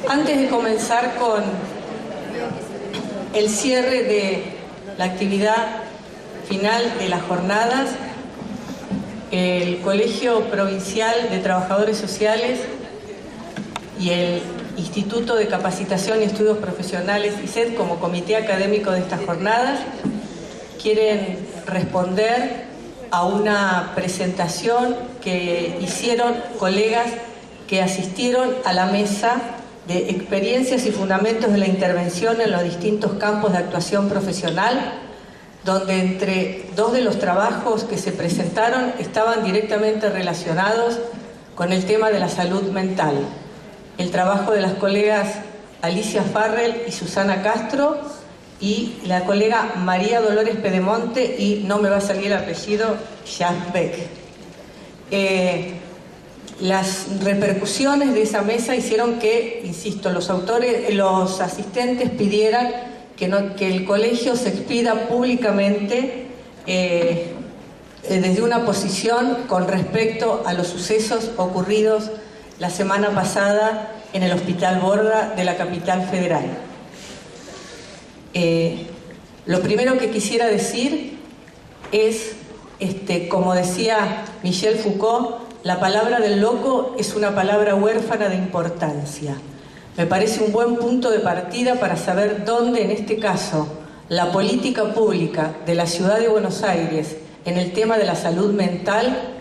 Antes de comenzar con el cierre de la actividad final de las jornadas, el Colegio Provincial de Trabajadores Sociales y el Instituto de Capacitación y Estudios Profesionales, ISET, como comité académico de estas jornadas, quieren responder a una presentación que hicieron colegas que asistieron a la mesa de experiencias y fundamentos de la intervención en los distintos campos de actuación profesional, donde entre dos de los trabajos que se presentaron estaban directamente relacionados con el tema de la salud mental. El trabajo de las colegas Alicia Farrell y Susana Castro y la colega María Dolores Pedemonte y, no me va a salir el apellido, Jasbeck. Las repercusiones de esa mesa hicieron que, insisto, los asistentes pidieran que el colegio se expida públicamente desde una posición con respecto a los sucesos ocurridos la semana pasada en el Hospital Borda de la capital federal. Lo primero que quisiera decir es, como decía Michel Foucault, la palabra del loco es una palabra huérfana de importancia. Me parece un buen punto de partida para saber dónde, en este caso, la política pública de la Ciudad de Buenos Aires en el tema de la salud mental,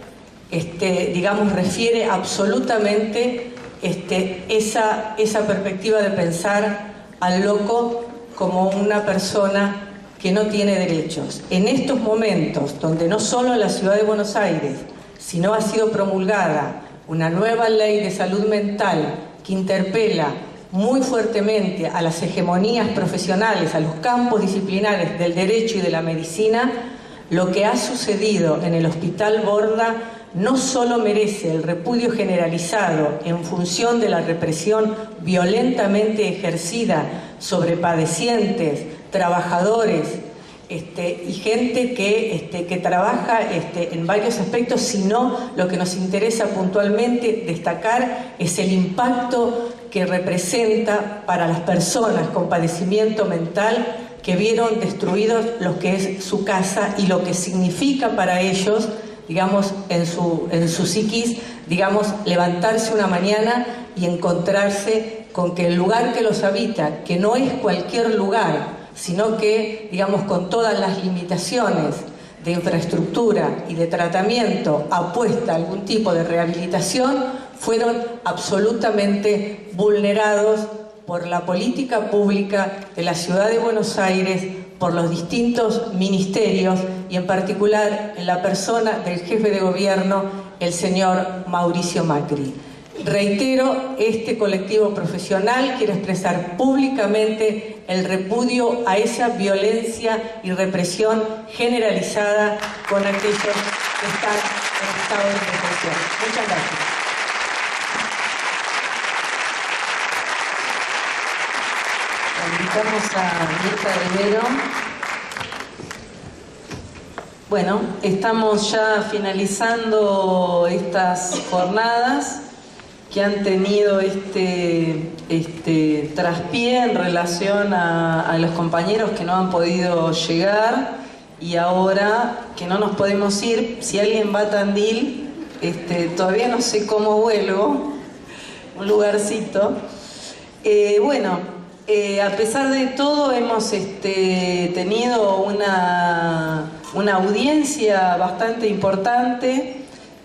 refiere absolutamente esa perspectiva de pensar al loco como una persona que no tiene derechos. En estos momentos, donde no solo en la Ciudad de Buenos Aires, sino ha sido promulgada una nueva ley de salud mental que interpela muy fuertemente a las hegemonías profesionales, a los campos disciplinares del derecho y de la medicina, lo que ha sucedido en el Hospital Borda no solo merece el repudio generalizado en función de la represión violentamente ejercida sobre padecientes, trabajadores y gente que trabaja en varios aspectos, sino lo que nos interesa puntualmente destacar es el impacto que representa para las personas con padecimiento mental que vieron destruidos lo que es su casa y lo que significa para ellos, en su psiquis, levantarse una mañana y encontrarse con que el lugar que los habita, que no es cualquier lugar, sino que, con todas las limitaciones de infraestructura y de tratamiento, apuesta a algún tipo de rehabilitación, fueron absolutamente vulnerados por la política pública de la Ciudad de Buenos Aires, por los distintos ministerios y en particular en la persona del jefe de gobierno, el señor Mauricio Macri. Reitero, este colectivo profesional quiere expresar públicamente el repudio a esa violencia y represión generalizada con aquellos que están en estado de represión. Muchas gracias. Invitamos a Mirta Rivero. Bueno, estamos ya finalizando estas jornadas que han tenido traspié en relación a los compañeros que no han podido llegar y ahora que no nos podemos ir. Si alguien va a Tandil, todavía no sé cómo vuelvo, un lugarcito. A pesar de todo hemos tenido una audiencia bastante importante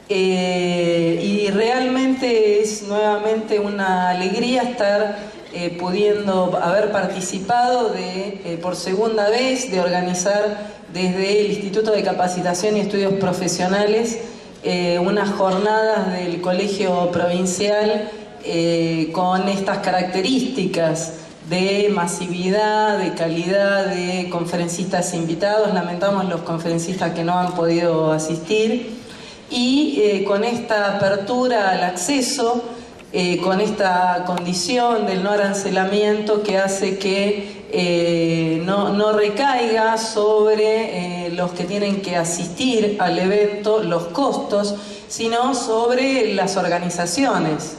y realmente es nuevamente una alegría estar pudiendo haber participado por segunda vez de organizar desde el Instituto de Capacitación y Estudios Profesionales unas jornadas del Colegio Provincial con estas características de masividad, de calidad, de conferencistas invitados. Lamentamos los conferencistas que no han podido asistir y con esta apertura al acceso con esta condición del no arancelamiento que hace que no recaiga sobre los que tienen que asistir al evento los costos, sino sobre las organizaciones.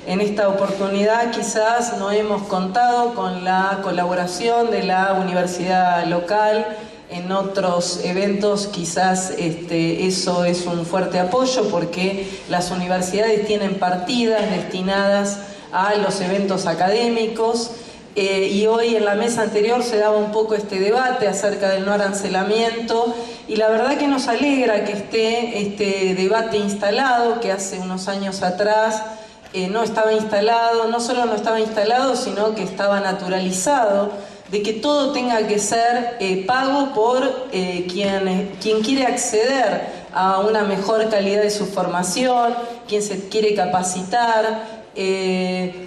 En esta oportunidad quizás no hemos contado con la colaboración de la universidad local. En otros eventos quizás eso es un fuerte apoyo porque las universidades tienen partidas destinadas a los eventos académicos y hoy en la mesa anterior se daba un poco este debate acerca del no arancelamiento y la verdad que nos alegra que esté este debate instalado, que hace unos años atrás no estaba instalado, no solo no estaba instalado, sino que estaba naturalizado, de que todo tenga que ser pago por quien quiere acceder a una mejor calidad de su formación, quien se quiere capacitar.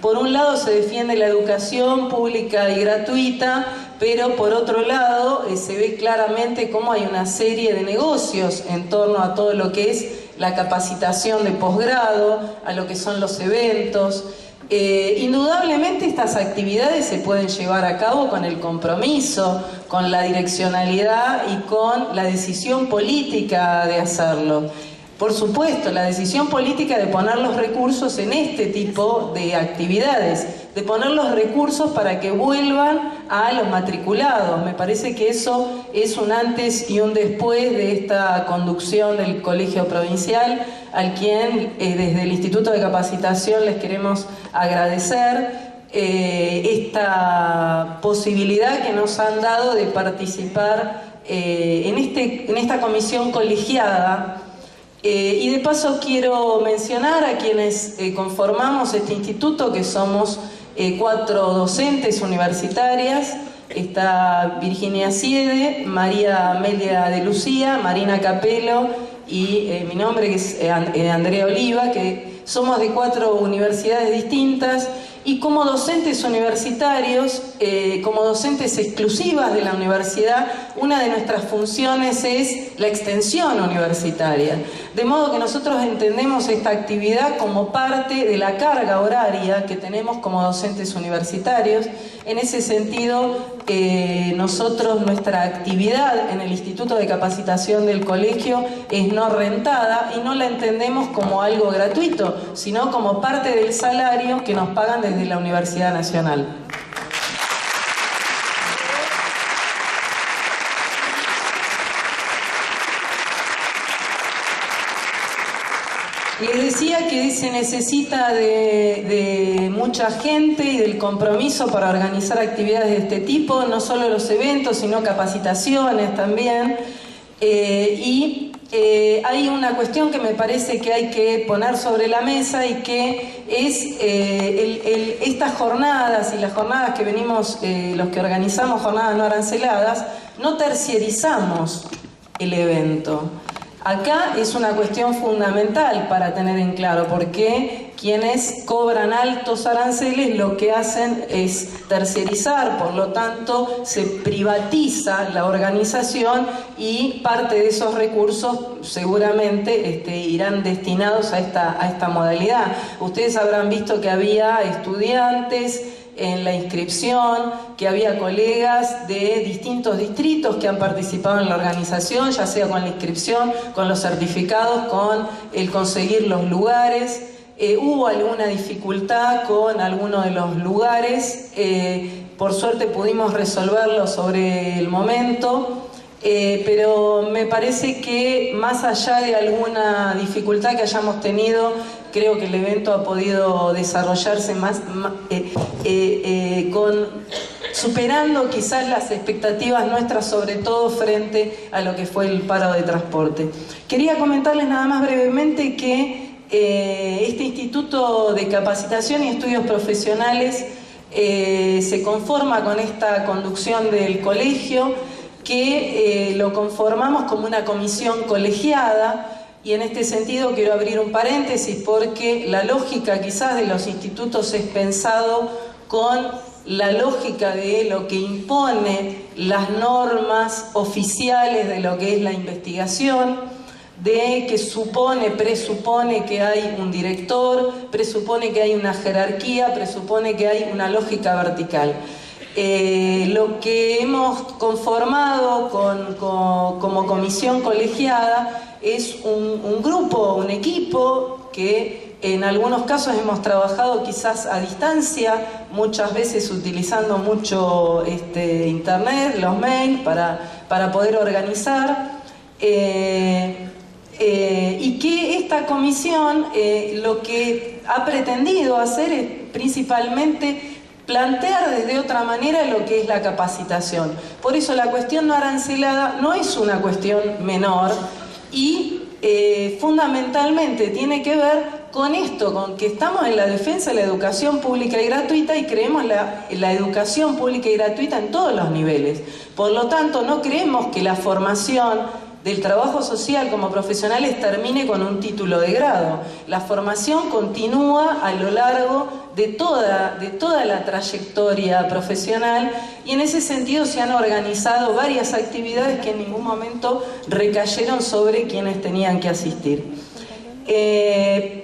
Por un lado se defiende la educación pública y gratuita, pero por otro lado se ve claramente cómo hay una serie de negocios en torno a todo lo que es la capacitación de posgrado, a lo que son los eventos. Indudablemente estas actividades se pueden llevar a cabo con el compromiso, con la direccionalidad y con la decisión política de hacerlo. Por supuesto, la decisión política de poner los recursos en este tipo de actividades, de poner los recursos para que vuelvan a los matriculados. Me parece que eso es un antes y un después de esta conducción del Colegio Provincial, al quien desde el Instituto de Capacitación les queremos agradecer esta posibilidad que nos han dado de participar en esta comisión colegiada. Y de paso quiero mencionar a quienes conformamos este instituto, que somos 4 docentes universitarias. Está Virginia Siede, María Amelia de Lucía, Marina Capelo y mi nombre, que es Andrea Oliva, que somos de 4 universidades distintas. Y como docentes universitarios, como docentes exclusivas de la universidad, una de nuestras funciones es la extensión universitaria. De modo que nosotros entendemos esta actividad como parte de la carga horaria que tenemos como docentes universitarios. En ese sentido, nuestra actividad en el Instituto de Capacitación del Colegio es no rentada y no la entendemos como algo gratuito, sino como parte del salario que nos pagan desde la Universidad Nacional. Les decía que se necesita de mucha gente y del compromiso para organizar actividades de este tipo, no solo los eventos, sino capacitaciones también. Hay una cuestión que me parece que hay que poner sobre la mesa y que es estas jornadas y las jornadas que venimos, los que organizamos jornadas no aranceladas, no terciarizamos el evento. Acá es una cuestión fundamental para tener en claro, porque quienes cobran altos aranceles lo que hacen es terciarizar, por lo tanto se privatiza la organización y parte de esos recursos seguramente irán destinados a esta modalidad. Ustedes habrán visto que había estudiantes en la inscripción, que había colegas de distintos distritos que han participado en la organización, ya sea con la inscripción, con los certificados, con el conseguir los lugares. Hubo alguna dificultad con alguno de los lugares, por suerte pudimos resolverlo sobre el momento, pero me parece que más allá de alguna dificultad que hayamos tenido, creo que el evento ha podido desarrollarse superando quizás las expectativas nuestras, sobre todo frente a lo que fue el paro de transporte. Quería comentarles nada más brevemente que este Instituto de Capacitación y Estudios Profesionales se conforma con esta conducción del colegio, que lo conformamos como una comisión colegiada. Y en este sentido quiero abrir un paréntesis, porque la lógica quizás de los institutos es pensado con la lógica de lo que impone las normas oficiales de lo que es la investigación, de que presupone que hay un director, presupone que hay una jerarquía, presupone que hay una lógica vertical. Lo que hemos conformado como comisión colegiada es un grupo, un equipo que en algunos casos hemos trabajado quizás a distancia, muchas veces utilizando mucho internet, los mails para poder organizar. Y que esta comisión lo que ha pretendido hacer es principalmente plantear desde otra manera lo que es la capacitación. Por eso la cuestión no arancelada no es una cuestión menor y fundamentalmente tiene que ver con esto, con que estamos en la defensa de la educación pública y gratuita y creemos la educación pública y gratuita en todos los niveles. Por lo tanto, no creemos que la formación del trabajo social como profesionales termine con un título de grado. La formación continúa a lo largo de toda la trayectoria profesional y en ese sentido se han organizado varias actividades que en ningún momento recayeron sobre quienes tenían que asistir.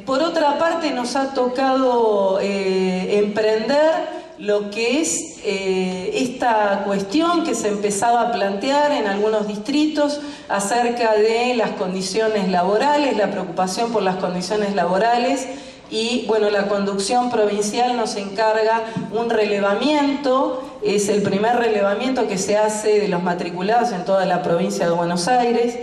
Por otra parte, nos ha tocado emprender lo que es esta cuestión que se empezaba a plantear en algunos distritos acerca de las condiciones laborales, la preocupación por las condiciones laborales y bueno, la conducción provincial nos encarga un relevamiento, es el primer relevamiento que se hace de los matriculados en toda la provincia de Buenos Aires.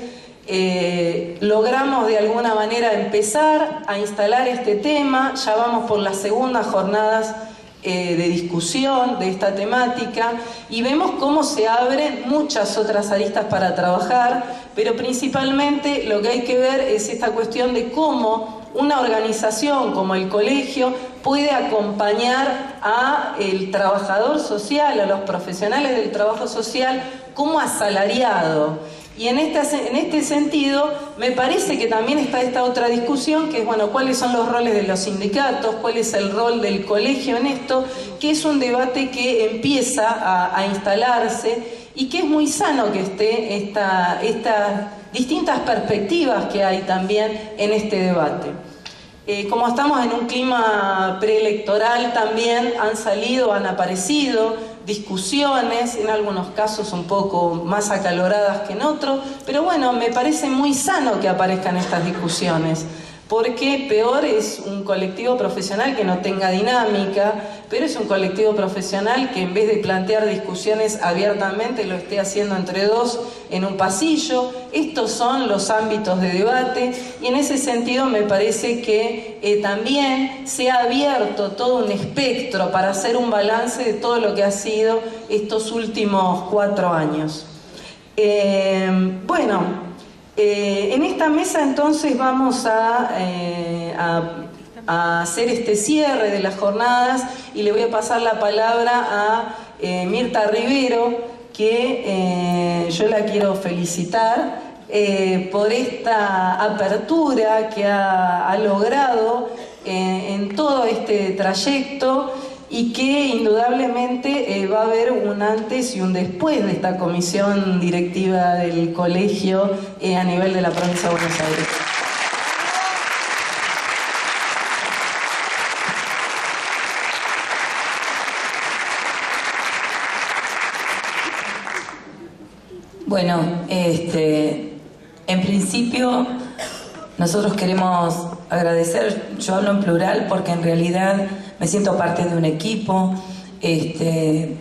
Logramos de alguna manera empezar a instalar este tema, ya vamos por las segundas jornadas de discusión de esta temática y vemos cómo se abren muchas otras aristas para trabajar, pero principalmente lo que hay que ver es esta cuestión de cómo una organización como el colegio puede acompañar al trabajador social, a los profesionales del trabajo social como asalariado. Y en este sentido, me parece que también está esta otra discusión, que es, bueno, cuáles son los roles de los sindicatos, cuál es el rol del colegio en esto, que es un debate que empieza a instalarse y que es muy sano que esté estas distintas perspectivas que hay también en este debate. Como estamos en un clima preelectoral, también han aparecido discusiones, en algunos casos un poco más acaloradas que en otros, pero bueno, me parece muy sano que aparezcan estas discusiones, porque peor es un colectivo profesional que no tenga dinámica, pero es un colectivo profesional que en vez de plantear discusiones abiertamente lo esté haciendo entre dos en un pasillo. Estos son los ámbitos de debate y en ese sentido me parece que también se ha abierto todo un espectro para hacer un balance de todo lo que ha sido estos últimos 4 años. En esta mesa entonces vamos a hacer este cierre de las jornadas y le voy a pasar la palabra a Mirta Rivero, que yo la quiero felicitar por esta apertura que ha logrado en todo este trayecto y que indudablemente va a haber un antes y un después de esta comisión directiva del colegio a nivel de la provincia de Buenos Aires. Bueno, en principio nosotros queremos agradecer, yo hablo en plural porque en realidad me siento parte de un equipo,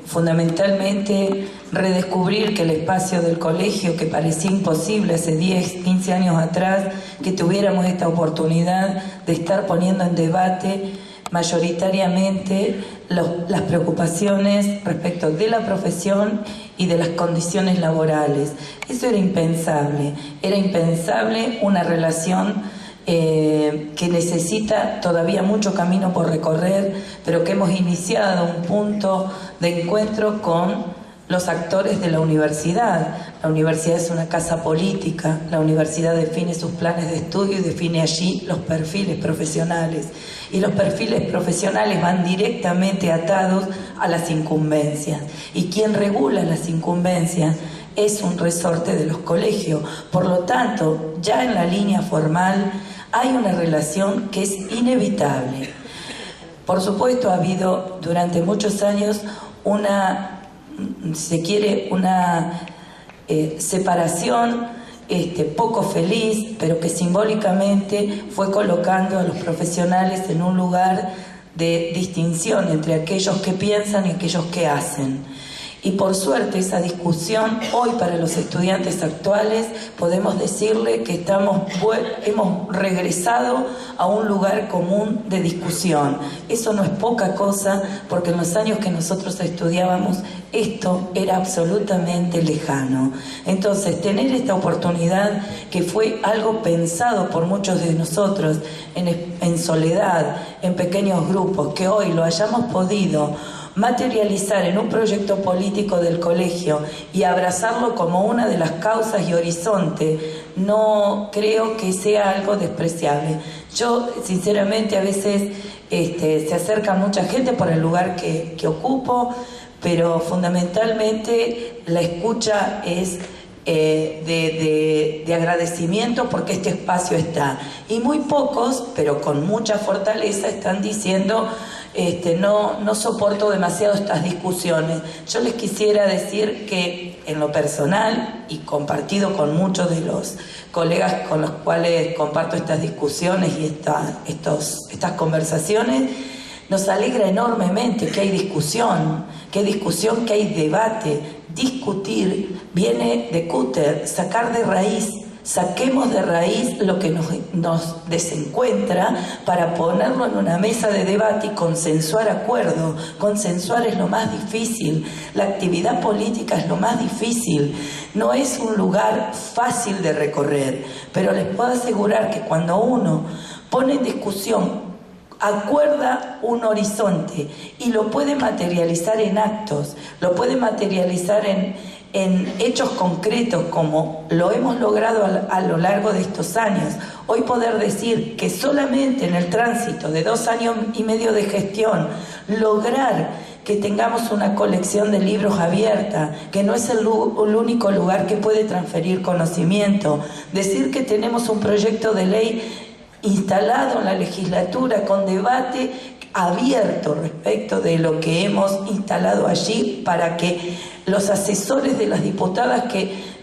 fundamentalmente redescubrir que el espacio del colegio, que parecía imposible hace 10, 15 años atrás, que tuviéramos esta oportunidad de estar poniendo en debate mayoritariamente las preocupaciones respecto de la profesión y de las condiciones laborales. Eso era impensable una relación que necesita todavía mucho camino por recorrer, pero que hemos iniciado un punto de encuentro con los actores de la universidad. La universidad es una casa política, la universidad define sus planes de estudio y define allí los perfiles profesionales. Y los perfiles profesionales van directamente atados a las incumbencias. ¿Y quién regula las incumbencias? es un resorte de los colegios. Por lo tanto, ya en la línea formal hay una relación que es inevitable. Por supuesto, ha habido durante muchos años una separación poco feliz, pero que simbólicamente fue colocando a los profesionales en un lugar de distinción entre aquellos que piensan y aquellos que hacen. Y por suerte esa discusión hoy para los estudiantes actuales podemos decirle que hemos regresado a un lugar común de discusión. Eso no es poca cosa, porque en los años que nosotros estudiábamos esto era absolutamente lejano. Entonces, tener esta oportunidad, que fue algo pensado por muchos de nosotros en soledad, en pequeños grupos, que hoy lo hayamos podido materializar en un proyecto político del colegio y abrazarlo como una de las causas y horizonte, no creo que sea algo despreciable. Yo, sinceramente, a veces se acerca mucha gente por el lugar que ocupo, pero fundamentalmente la escucha es de agradecimiento porque este espacio está. Y muy pocos, pero con mucha fortaleza, están diciendo no soporto demasiado estas discusiones. Yo les quisiera decir que en lo personal, y compartido con muchos de los colegas con los cuales comparto estas discusiones y estas conversaciones, nos alegra enormemente que hay discusión, que hay debate. Discutir viene de Cúter, sacar de raíz. Saquemos de raíz lo que nos desencuentra para ponerlo en una mesa de debate y consensuar acuerdos. Consensuar es lo más difícil. La actividad política es lo más difícil. No es un lugar fácil de recorrer, pero les puedo asegurar que cuando uno pone en discusión, acuerda un horizonte y lo puede materializar en actos, lo puede materializar en hechos concretos, como lo hemos logrado a lo largo de estos años. Hoy poder decir que solamente en el tránsito de 2 años y medio de gestión, lograr que tengamos una colección de libros abierta, que no es el único lugar que puede transferir conocimiento, decir que tenemos un proyecto de ley instalado en la legislatura con debate abierto respecto de lo que hemos instalado allí, para que los asesores de las diputadas que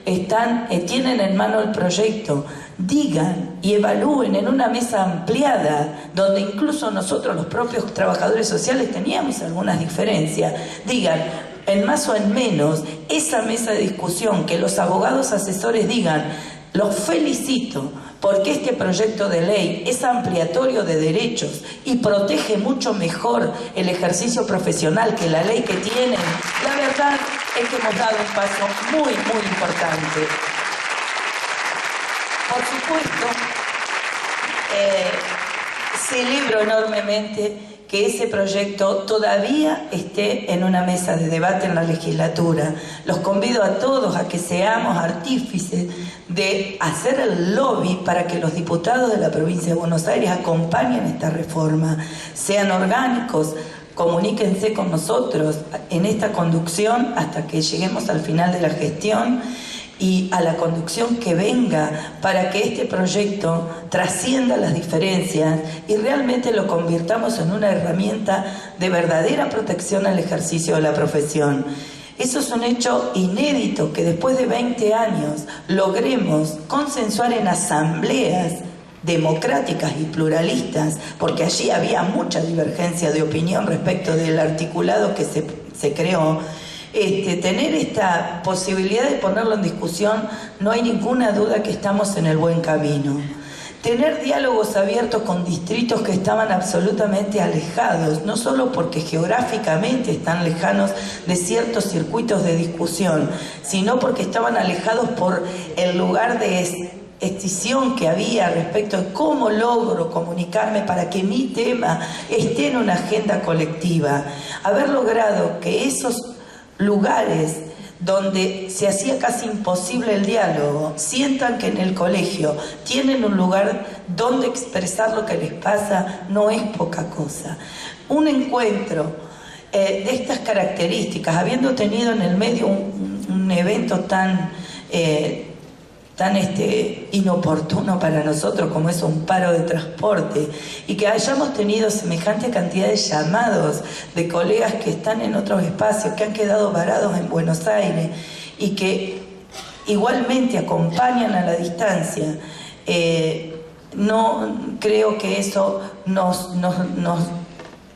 tienen en mano el proyecto digan y evalúen en una mesa ampliada, donde incluso nosotros los propios trabajadores sociales teníamos algunas diferencias, digan en más o en menos esa mesa de discusión, que los abogados asesores digan: los felicito porque este proyecto de ley es ampliatorio de derechos y protege mucho mejor el ejercicio profesional que la ley que tienen. La verdad es que hemos dado un paso muy, muy importante. Por supuesto, celebro enormemente que ese proyecto todavía esté en una mesa de debate en la legislatura. Los convido a todos a que seamos artífices de hacer el lobby para que los diputados de la provincia de Buenos Aires acompañen esta reforma, sean orgánicos, comuníquense con nosotros en esta conducción hasta que lleguemos al final de la gestión, y a la conducción que venga, para que este proyecto trascienda las diferencias y realmente lo convirtamos en una herramienta de verdadera protección al ejercicio de la profesión. Eso es un hecho inédito, que después de 20 años logremos consensuar en asambleas democráticas y pluralistas, porque allí había mucha divergencia de opinión respecto del articulado que se creó. Tener esta posibilidad de ponerlo en discusión, no hay ninguna duda que estamos en el buen camino. Tener diálogos abiertos con distritos que estaban absolutamente alejados, no solo porque geográficamente están lejanos de ciertos circuitos de discusión, sino porque estaban alejados por el lugar de escisión que había respecto de cómo logro comunicarme para que mi tema esté en una agenda colectiva. Haber logrado que esos lugares donde se hacía casi imposible el diálogo sientan que en el colegio tienen un lugar donde expresar lo que les pasa, no es poca cosa. Un encuentro de estas características, habiendo tenido en el medio un un evento tan inoportuno para nosotros como es un paro de transporte, y que hayamos tenido semejante cantidad de llamados de colegas que están en otros espacios, que han quedado varados en Buenos Aires y que igualmente acompañan a la distancia. No creo que eso nos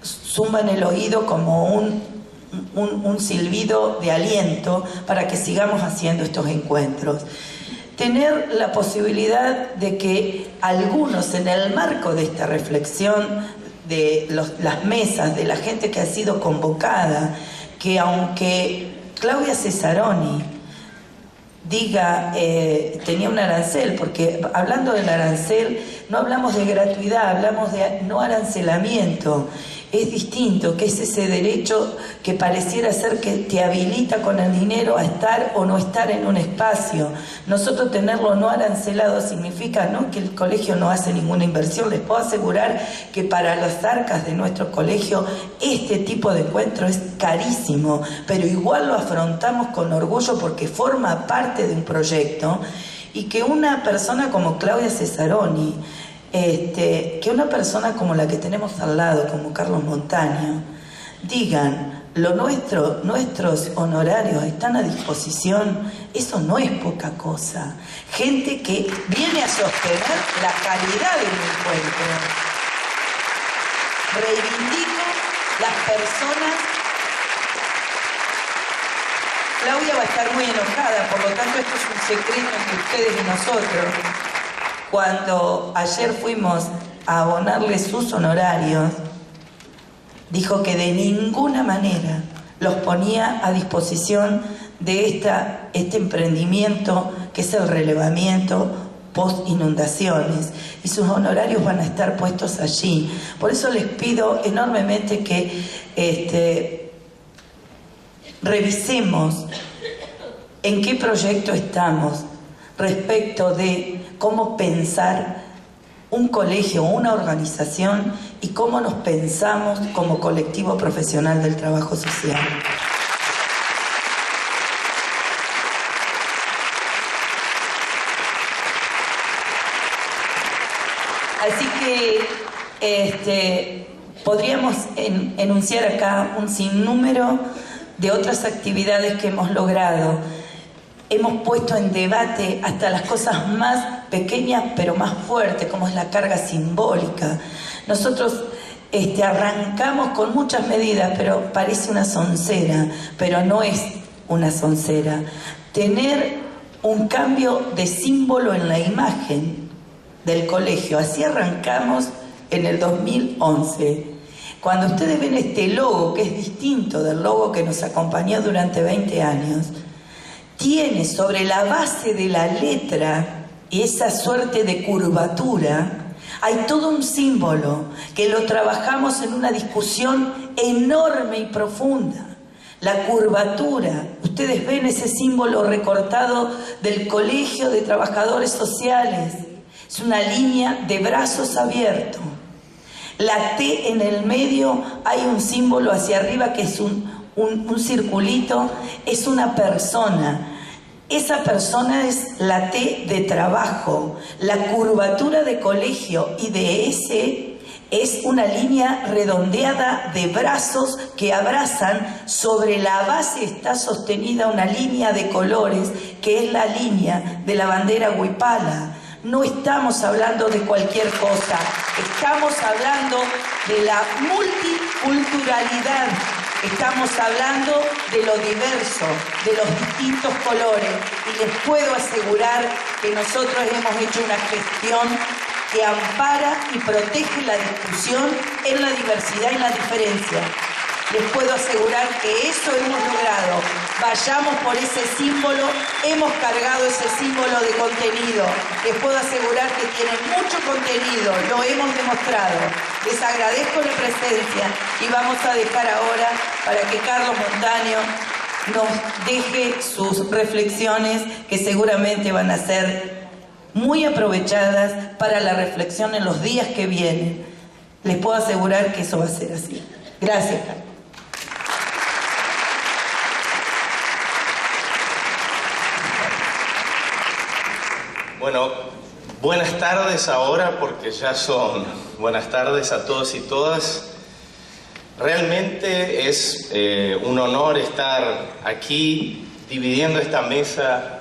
zumba en el oído como un silbido de aliento para que sigamos haciendo estos encuentros. Tener la posibilidad de que algunos, en el marco de esta reflexión, de las mesas, de la gente que ha sido convocada, que aunque Claudia Cesaroni diga, tenía un arancel, porque hablando del arancel no hablamos de gratuidad, hablamos de no arancelamiento. Es distinto, que es ese derecho que pareciera ser que te habilita con el dinero a estar o no estar en un espacio. Nosotros tenerlo no arancelado significa no que el colegio no hace ninguna inversión. Les puedo asegurar que para las arcas de nuestro colegio este tipo de encuentro es carísimo, pero igual lo afrontamos con orgullo porque forma parte de un proyecto, y que una persona como Claudia Cesaroni, que una persona como la que tenemos al lado, como Carlos Montaño, digan, nuestros honorarios están a disposición, eso no es poca cosa. Gente que viene a sostener la calidad de un encuentro. Reivindico las personas. Claudia va a estar muy enojada, por lo tanto esto es un secreto entre ustedes y nosotros. Cuando ayer fuimos a abonarle sus honorarios, dijo que de ninguna manera los ponía a disposición de este emprendimiento que es el relevamiento post inundaciones, y sus honorarios van a estar puestos allí. Por eso les pido enormemente que revisemos en qué proyecto estamos respecto de cómo pensar un colegio o una organización y cómo nos pensamos como colectivo profesional del trabajo social. Así que podríamos enunciar acá un sinnúmero de otras actividades que hemos logrado. Hemos puesto en debate hasta las cosas más pequeñas pero más fuertes, como es la carga simbólica. Nosotros arrancamos con muchas medidas, pero parece una soncera, pero no es una soncera. Tener un cambio de símbolo en la imagen del colegio, así arrancamos en el 2011. Cuando ustedes ven este logo, que es distinto del logo que nos acompañó durante 20 años, tiene sobre la base de la letra y esa suerte de curvatura, hay todo un símbolo que lo trabajamos en una discusión enorme y profunda. La curvatura, ustedes ven ese símbolo recortado del Colegio de Trabajadores Sociales, es una línea de brazos abiertos. La T en el medio, hay un símbolo hacia arriba que es un circulito, es una persona. Esa persona es la T de trabajo. La curvatura de colegio y de S es una línea redondeada de brazos que abrazan. Sobre la base está sostenida una línea de colores que es la línea de la bandera huipala. No estamos hablando de cualquier cosa, estamos hablando de la multiculturalidad, estamos hablando de lo diverso, de los distintos colores, y les puedo asegurar que nosotros hemos hecho una gestión que ampara y protege la discusión en la diversidad y la diferencia. Les puedo asegurar que eso hemos logrado. Vayamos por ese símbolo, hemos cargado ese símbolo de contenido. Les puedo asegurar que tienen mucho contenido, lo hemos demostrado. Les agradezco la presencia y vamos a dejar ahora para que Carlos Montaño nos deje sus reflexiones, que seguramente van a ser muy aprovechadas para la reflexión en los días que vienen. Les puedo asegurar que eso va a ser así. Gracias, Carlos. Bueno, buenas tardes ahora, porque ya son buenas tardes a todos y todas. Realmente es un honor estar aquí dividiendo esta mesa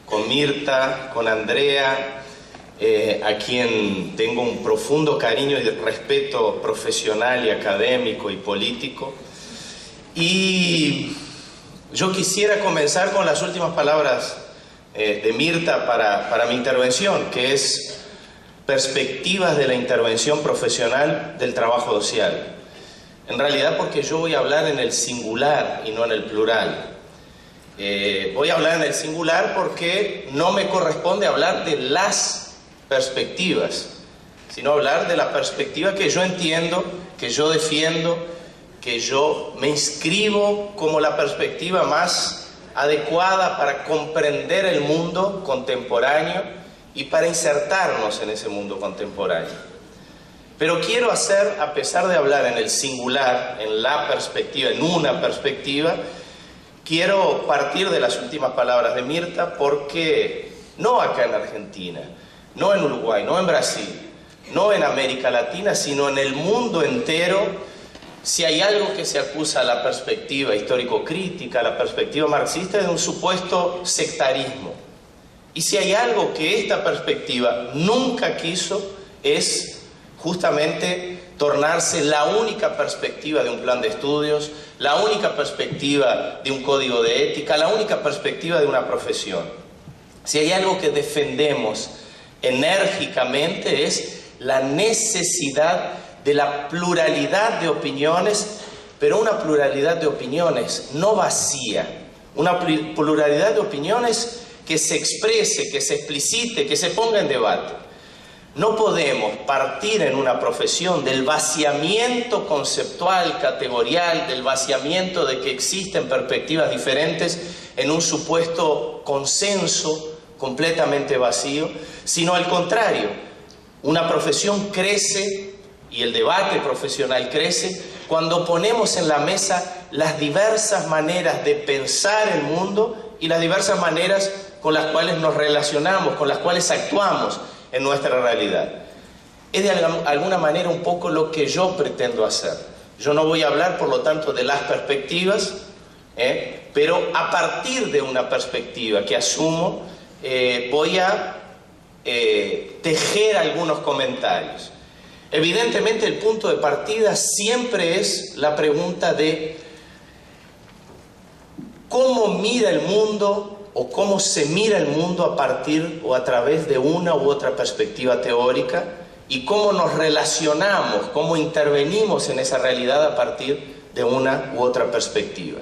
con Mirta, con Andrea, a quien tengo un profundo cariño y respeto profesional y académico y político. Y yo quisiera comenzar con las últimas palabras de Mirta para mi intervención, que es perspectivas de la intervención profesional del trabajo social. En realidad porque yo voy a hablar en el singular y no en el plural. Voy a hablar en el singular porque no me corresponde hablar de las perspectivas, sino hablar de la perspectiva que yo entiendo, que yo defiendo, que yo me inscribo como la perspectiva más adecuada para comprender el mundo contemporáneo y para insertarnos en ese mundo contemporáneo. Pero quiero hacer, a pesar de hablar en el singular, en la perspectiva, en una perspectiva, quiero partir de las últimas palabras de Mirta, porque no acá en Argentina, no en Uruguay, no en Brasil, no en América Latina, sino en el mundo entero, si hay algo que se acusa a la perspectiva histórico-crítica, a la perspectiva marxista, es de un supuesto sectarismo. Y si hay algo que esta perspectiva nunca quiso, es justamente tornarse la única perspectiva de un plan de estudios, la única perspectiva de un código de ética, la única perspectiva de una profesión. Si hay algo que defendemos enérgicamente es la necesidad de la pluralidad de opiniones, pero una pluralidad de opiniones no vacía, una pluralidad de opiniones que se exprese, que se explicite, que se ponga en debate. No podemos partir en una profesión del vaciamiento conceptual, categorial, del vaciamiento de que existen perspectivas diferentes en un supuesto consenso completamente vacío, sino al contrario, una profesión crece y el debate profesional crece cuando ponemos en la mesa las diversas maneras de pensar el mundo y las diversas maneras con las cuales nos relacionamos, con las cuales actuamos en nuestra realidad. Es de alguna manera un poco lo que yo pretendo hacer. Yo no voy a hablar, por lo tanto, de las perspectivas, pero a partir de una perspectiva que asumo, voy a tejer algunos comentarios. Evidentemente, el punto de partida siempre es la pregunta de cómo mira el mundo o cómo se mira el mundo a partir o a través de una u otra perspectiva teórica y cómo nos relacionamos, cómo intervenimos en esa realidad a partir de una u otra perspectiva.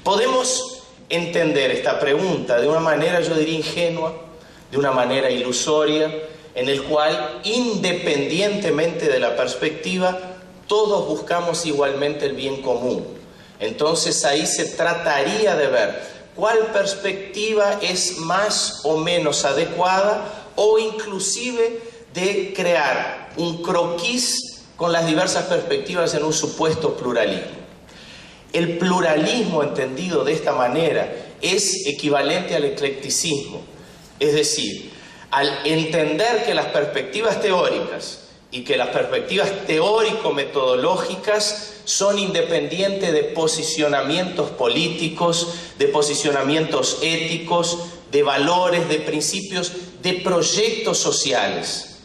Podemos entender esta pregunta de una manera, yo diría, ingenua, de una manera ilusoria, en el cual, independientemente de la perspectiva, todos buscamos igualmente el bien común. Entonces ahí se trataría de ver cuál perspectiva es más o menos adecuada o inclusive de crear un croquis con las diversas perspectivas en un supuesto pluralismo. El pluralismo entendido de esta manera es equivalente al eclecticismo, es decir, al entender que las perspectivas teóricas y que las perspectivas teórico-metodológicas son independientes de posicionamientos políticos, de posicionamientos éticos, de valores, de principios, de proyectos sociales.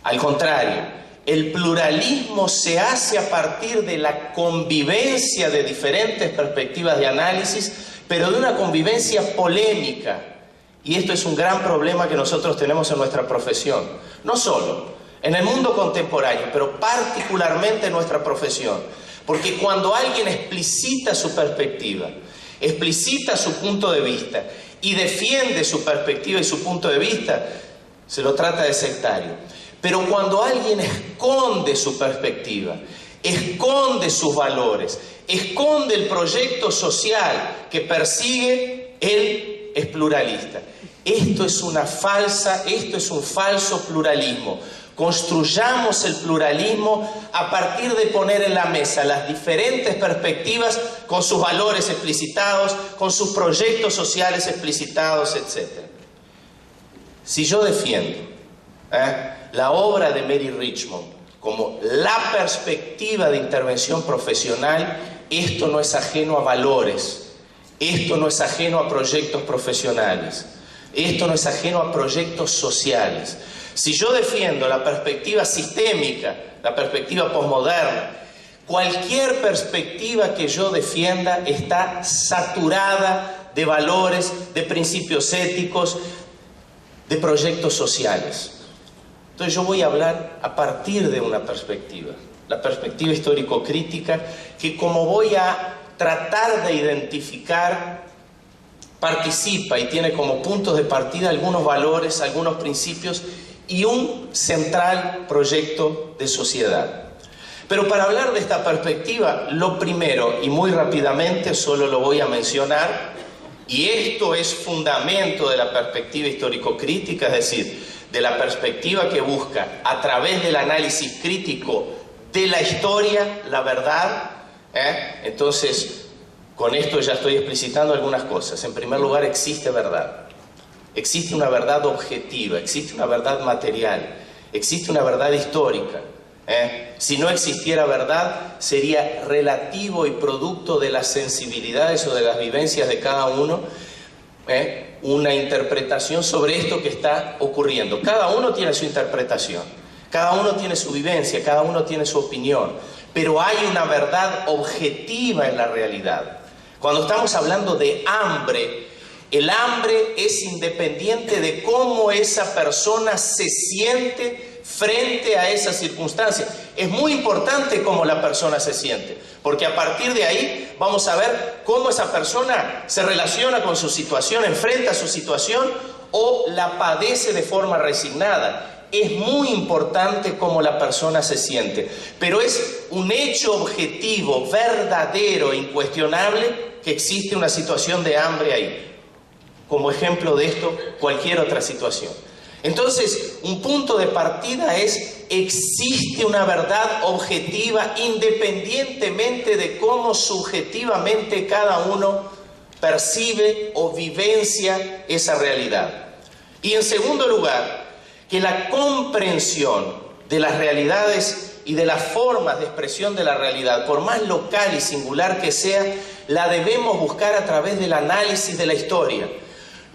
Al contrario, el pluralismo se hace a partir de la convivencia de diferentes perspectivas de análisis, pero de una convivencia polémica. Y esto es un gran problema que nosotros tenemos en nuestra profesión. No solo en el mundo contemporáneo, pero particularmente en nuestra profesión. Porque cuando alguien explicita su perspectiva, explicita su punto de vista y defiende su perspectiva y su punto de vista, se lo trata de sectario. Pero cuando alguien esconde su perspectiva, esconde sus valores, esconde el proyecto social que persigue, él es pluralista. Esto es un falso pluralismo. Construyamos el pluralismo a partir de poner en la mesa las diferentes perspectivas con sus valores explicitados, con sus proyectos sociales explicitados, etc. Si yo defiendo la obra de Mary Richmond como la perspectiva de intervención profesional, esto no es ajeno a valores, esto no es ajeno a proyectos profesionales, esto no es ajeno a proyectos sociales. Si yo defiendo la perspectiva sistémica, la perspectiva posmoderna, cualquier perspectiva que yo defienda está saturada de valores, de principios éticos, de proyectos sociales. Entonces yo voy a hablar a partir de una perspectiva, la perspectiva histórico-crítica, que como voy a tratar de identificar, participa y tiene como puntos de partida algunos valores, algunos principios y un central proyecto de sociedad. Pero para hablar de esta perspectiva, lo primero, y muy rápidamente solo lo voy a mencionar, y esto es fundamento de la perspectiva histórico-crítica, es decir, de la perspectiva que busca, a través del análisis crítico de la historia, la verdad. Entonces, con esto ya estoy explicitando algunas cosas. En primer lugar, existe verdad. Existe una verdad objetiva, existe una verdad material, existe una verdad histórica. Si no existiera verdad, sería relativo y producto de las sensibilidades o de las vivencias de cada uno, una interpretación sobre esto que está ocurriendo. Cada uno tiene su interpretación, cada uno tiene su vivencia, cada uno tiene su opinión, pero hay una verdad objetiva en la realidad. Cuando estamos hablando de hambre, el hambre es independiente de cómo esa persona se siente frente a esa circunstancia. Es muy importante cómo la persona se siente, porque a partir de ahí vamos a ver cómo esa persona se relaciona con su situación, enfrenta su situación o la padece de forma resignada. Es muy importante cómo la persona se siente, pero es un hecho objetivo, verdadero, incuestionable, que existe una situación de hambre ahí. Como ejemplo de esto, cualquier otra situación. Entonces, un punto de partida es: existe una verdad objetiva independientemente de cómo subjetivamente cada uno percibe o vivencia esa realidad. Y en segundo lugar, que la comprensión de las realidades y de las formas de expresión de la realidad, por más local y singular que sea, la debemos buscar a través del análisis de la historia.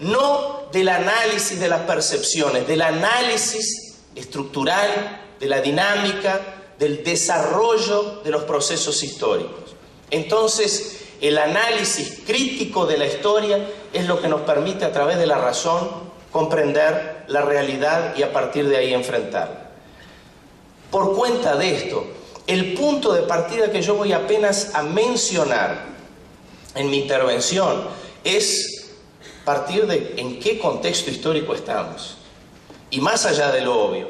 No del análisis de las percepciones, del análisis estructural, de la dinámica, del desarrollo de los procesos históricos. Entonces, el análisis crítico de la historia es lo que nos permite, a través de la razón, comprender la realidad y a partir de ahí enfrentarla. Por cuenta de esto, el punto de partida que yo voy apenas a mencionar en mi intervención es partir de en qué contexto histórico estamos. Y más allá de lo obvio,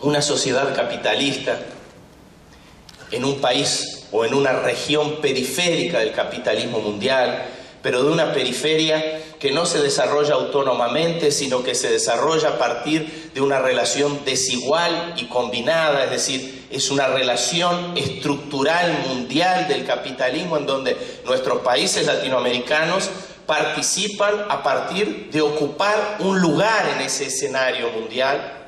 una sociedad capitalista en un país o en una región periférica del capitalismo mundial, pero de una periferia que no se desarrolla autónomamente, sino que se desarrolla a partir de una relación desigual y combinada, es decir, es una relación estructural mundial del capitalismo en donde nuestros países latinoamericanos participan a partir de ocupar un lugar en ese escenario mundial,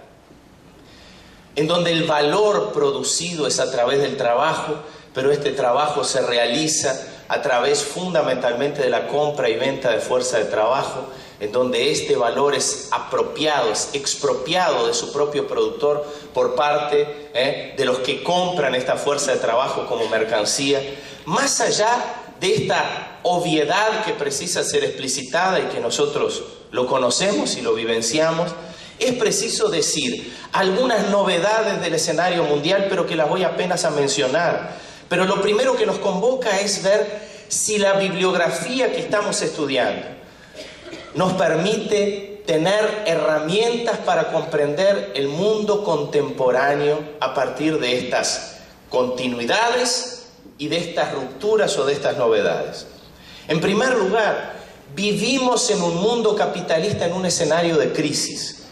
en donde el valor producido es a través del trabajo, pero este trabajo se realiza a través fundamentalmente de la compra y venta de fuerza de trabajo, en donde este valor es apropiado, es expropiado de su propio productor por parte de los que compran esta fuerza de trabajo como mercancía. Más allá de esta obviedad que precisa ser explicitada y que nosotros lo conocemos y lo vivenciamos, es preciso decir algunas novedades del escenario mundial, pero que las voy apenas a mencionar. Pero lo primero que nos convoca es ver si la bibliografía que estamos estudiando nos permite tener herramientas para comprender el mundo contemporáneo a partir de estas continuidades y de estas rupturas o de estas novedades. En primer lugar, vivimos en un mundo capitalista en un escenario de crisis.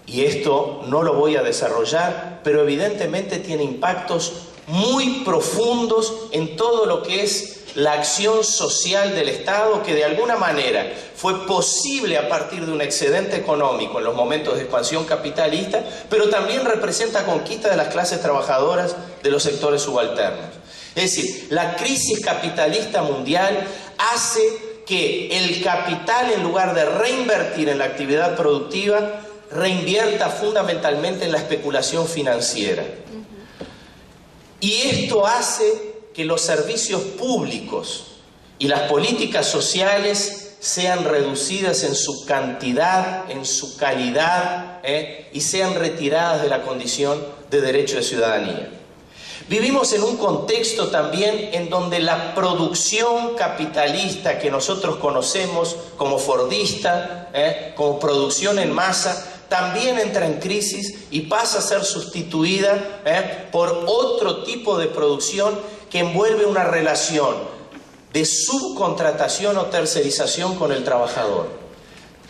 Y esto no lo voy a desarrollar, pero evidentemente tiene impactos muy profundos en todo lo que es la acción social del Estado, que de alguna manera fue posible a partir de un excedente económico en los momentos de expansión capitalista, pero también representa conquista de las clases trabajadoras de los sectores subalternos. Es decir, la crisis capitalista mundial hace que el capital, en lugar de reinvertir en la actividad productiva, reinvierta fundamentalmente en la especulación financiera. Y esto hace que los servicios públicos y las políticas sociales sean reducidas en su cantidad, en su calidad, y sean retiradas de la condición de derecho de ciudadanía. Vivimos en un contexto también en donde la producción capitalista que nosotros conocemos como fordista, como producción en masa, también entra en crisis y pasa a ser sustituida por otro tipo de producción que envuelve una relación de subcontratación o tercerización con el trabajador.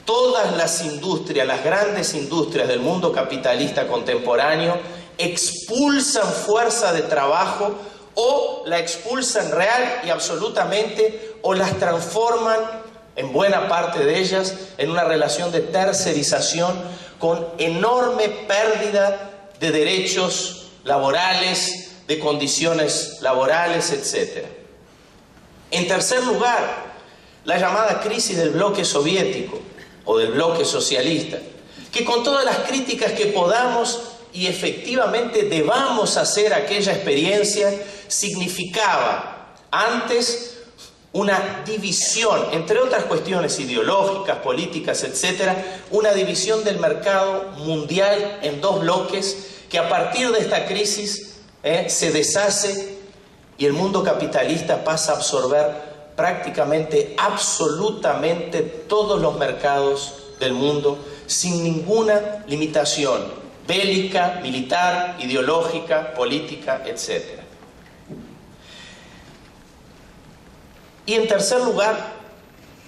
Todas las industrias, las grandes industrias del mundo capitalista contemporáneo, expulsan fuerza de trabajo, o la expulsan real y absolutamente, o las transforman, en buena parte de ellas, en una relación de tercerización con enorme pérdida de derechos laborales, de condiciones laborales, etc. En tercer lugar, la llamada crisis del bloque soviético o del bloque socialista, que con todas las críticas que podamos y efectivamente debamos hacer aquella experiencia, significaba antes una división, entre otras cuestiones ideológicas, políticas, etcétera, una división del mercado mundial en dos bloques que a partir de esta crisis se deshace y el mundo capitalista pasa a absorber prácticamente, absolutamente todos los mercados del mundo sin ninguna limitación bélica, militar, ideológica, política, etc. Y en tercer lugar,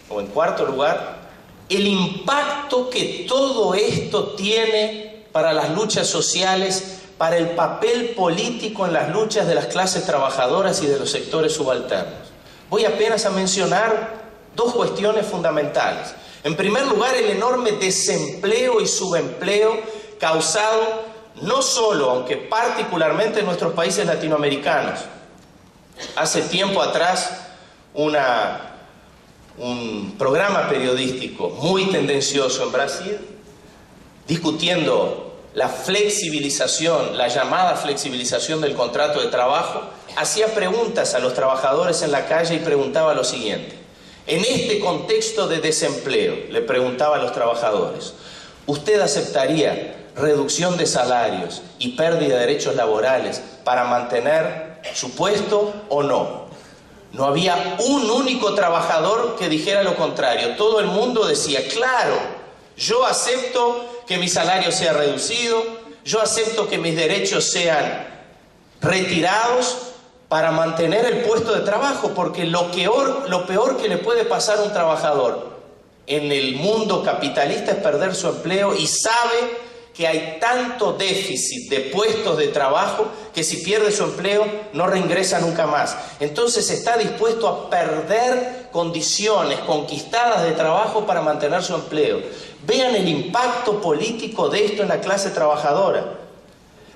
o en cuarto lugar, el impacto que todo esto tiene para las luchas sociales, para el papel político en las luchas de las clases trabajadoras y de los sectores subalternos. Voy apenas a mencionar dos cuestiones fundamentales. En primer lugar, el enorme desempleo y subempleo causado no solo, aunque particularmente en nuestros países latinoamericanos. Hace tiempo atrás, un programa periodístico muy tendencioso en Brasil, discutiendo la flexibilización, la llamada flexibilización del contrato de trabajo, hacía preguntas a los trabajadores en la calle y preguntaba lo siguiente: en este contexto de desempleo, le preguntaba a los trabajadores, ¿usted aceptaría reducción de salarios y pérdida de derechos laborales para mantener su puesto o no? No había un único trabajador que dijera lo contrario. Todo el mundo decía, claro, yo acepto que mi salario sea reducido, yo acepto que mis derechos sean retirados para mantener el puesto de trabajo, porque lo peor que le puede pasar a un trabajador en el mundo capitalista es perder su empleo, y sabe que hay tanto déficit de puestos de trabajo que si pierde su empleo no reingresa nunca más. Entonces está dispuesto a perder condiciones conquistadas de trabajo para mantener su empleo. Vean el impacto político de esto en la clase trabajadora.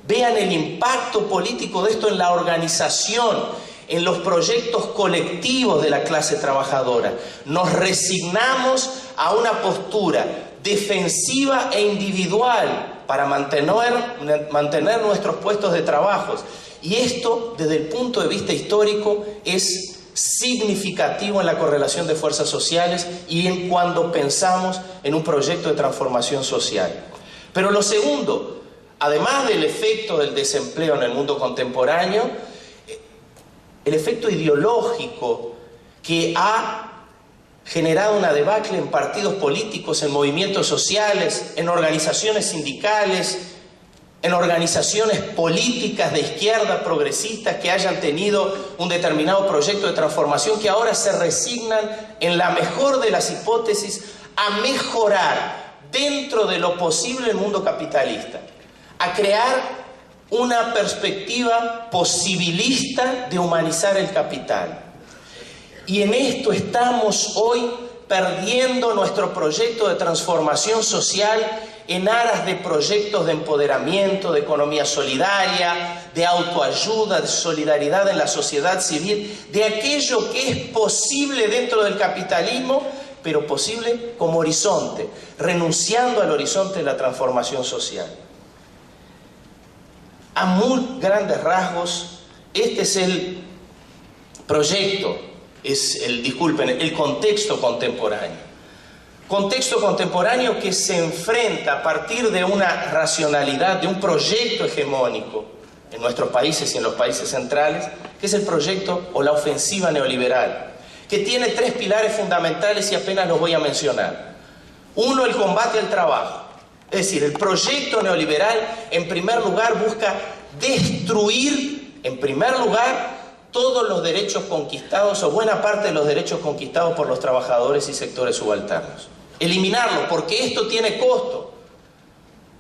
Vean el impacto político de esto en la organización, en los proyectos colectivos de la clase trabajadora. Nos resignamos a una postura defensiva e individual para mantener nuestros puestos de trabajo. Y esto, desde el punto de vista histórico, es significativo en la correlación de fuerzas sociales y en cuando pensamos en un proyecto de transformación social. Pero lo segundo, además del efecto del desempleo en el mundo contemporáneo, el efecto ideológico que ha generado una debacle en partidos políticos, en movimientos sociales, en organizaciones sindicales, en organizaciones políticas de izquierda progresistas que hayan tenido un determinado proyecto de transformación, que ahora se resignan, en la mejor de las hipótesis, a mejorar dentro de lo posible el mundo capitalista, a crear una perspectiva posibilista de humanizar el capital. Y en esto estamos hoy perdiendo nuestro proyecto de transformación social en aras de proyectos de empoderamiento, de economía solidaria, de autoayuda, de solidaridad en la sociedad civil, de aquello que es posible dentro del capitalismo, pero posible como horizonte, renunciando al horizonte de la transformación social. A muy grandes rasgos, este es el proyecto, el contexto contemporáneo. Contexto contemporáneo que se enfrenta a partir de una racionalidad, de un proyecto hegemónico en nuestros países y en los países centrales, que es el proyecto o la ofensiva neoliberal, que tiene 3 pilares fundamentales y apenas los voy a mencionar. Uno, el combate al trabajo. Es decir, el proyecto neoliberal, en primer lugar, busca destruir, en primer lugar, todos los derechos conquistados o buena parte de los derechos conquistados por los trabajadores y sectores subalternos. Eliminarlos, porque esto tiene costo.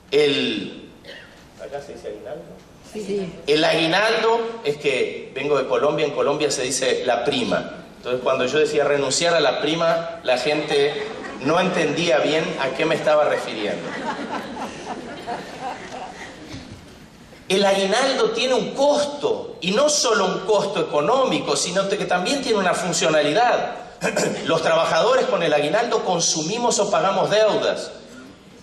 ¿Acá se dice aguinaldo? Sí. El aguinaldo es que, vengo de Colombia, en Colombia se dice la prima. Entonces cuando yo decía renunciar a la prima, la gente no entendía bien a qué me estaba refiriendo. El aguinaldo tiene un costo, y no solo un costo económico, sino que también tiene una funcionalidad. Los trabajadores con el aguinaldo consumimos o pagamos deudas.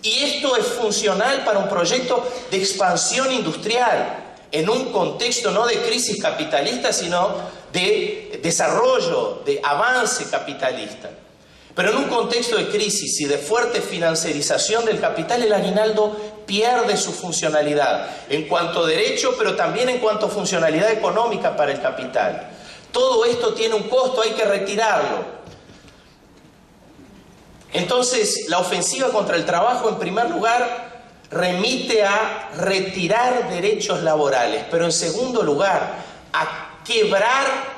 Y esto es funcional para un proyecto de expansión industrial, en un contexto no de crisis capitalista, sino de desarrollo, de avance capitalista. Pero en un contexto de crisis y de fuerte financiarización del capital, el aguinaldo pierde su funcionalidad en cuanto a derecho, pero también en cuanto a funcionalidad económica para el capital. Todo esto tiene un costo, hay que retirarlo. Entonces, la ofensiva contra el trabajo, en primer lugar, remite a retirar derechos laborales, pero en segundo lugar, a quebrar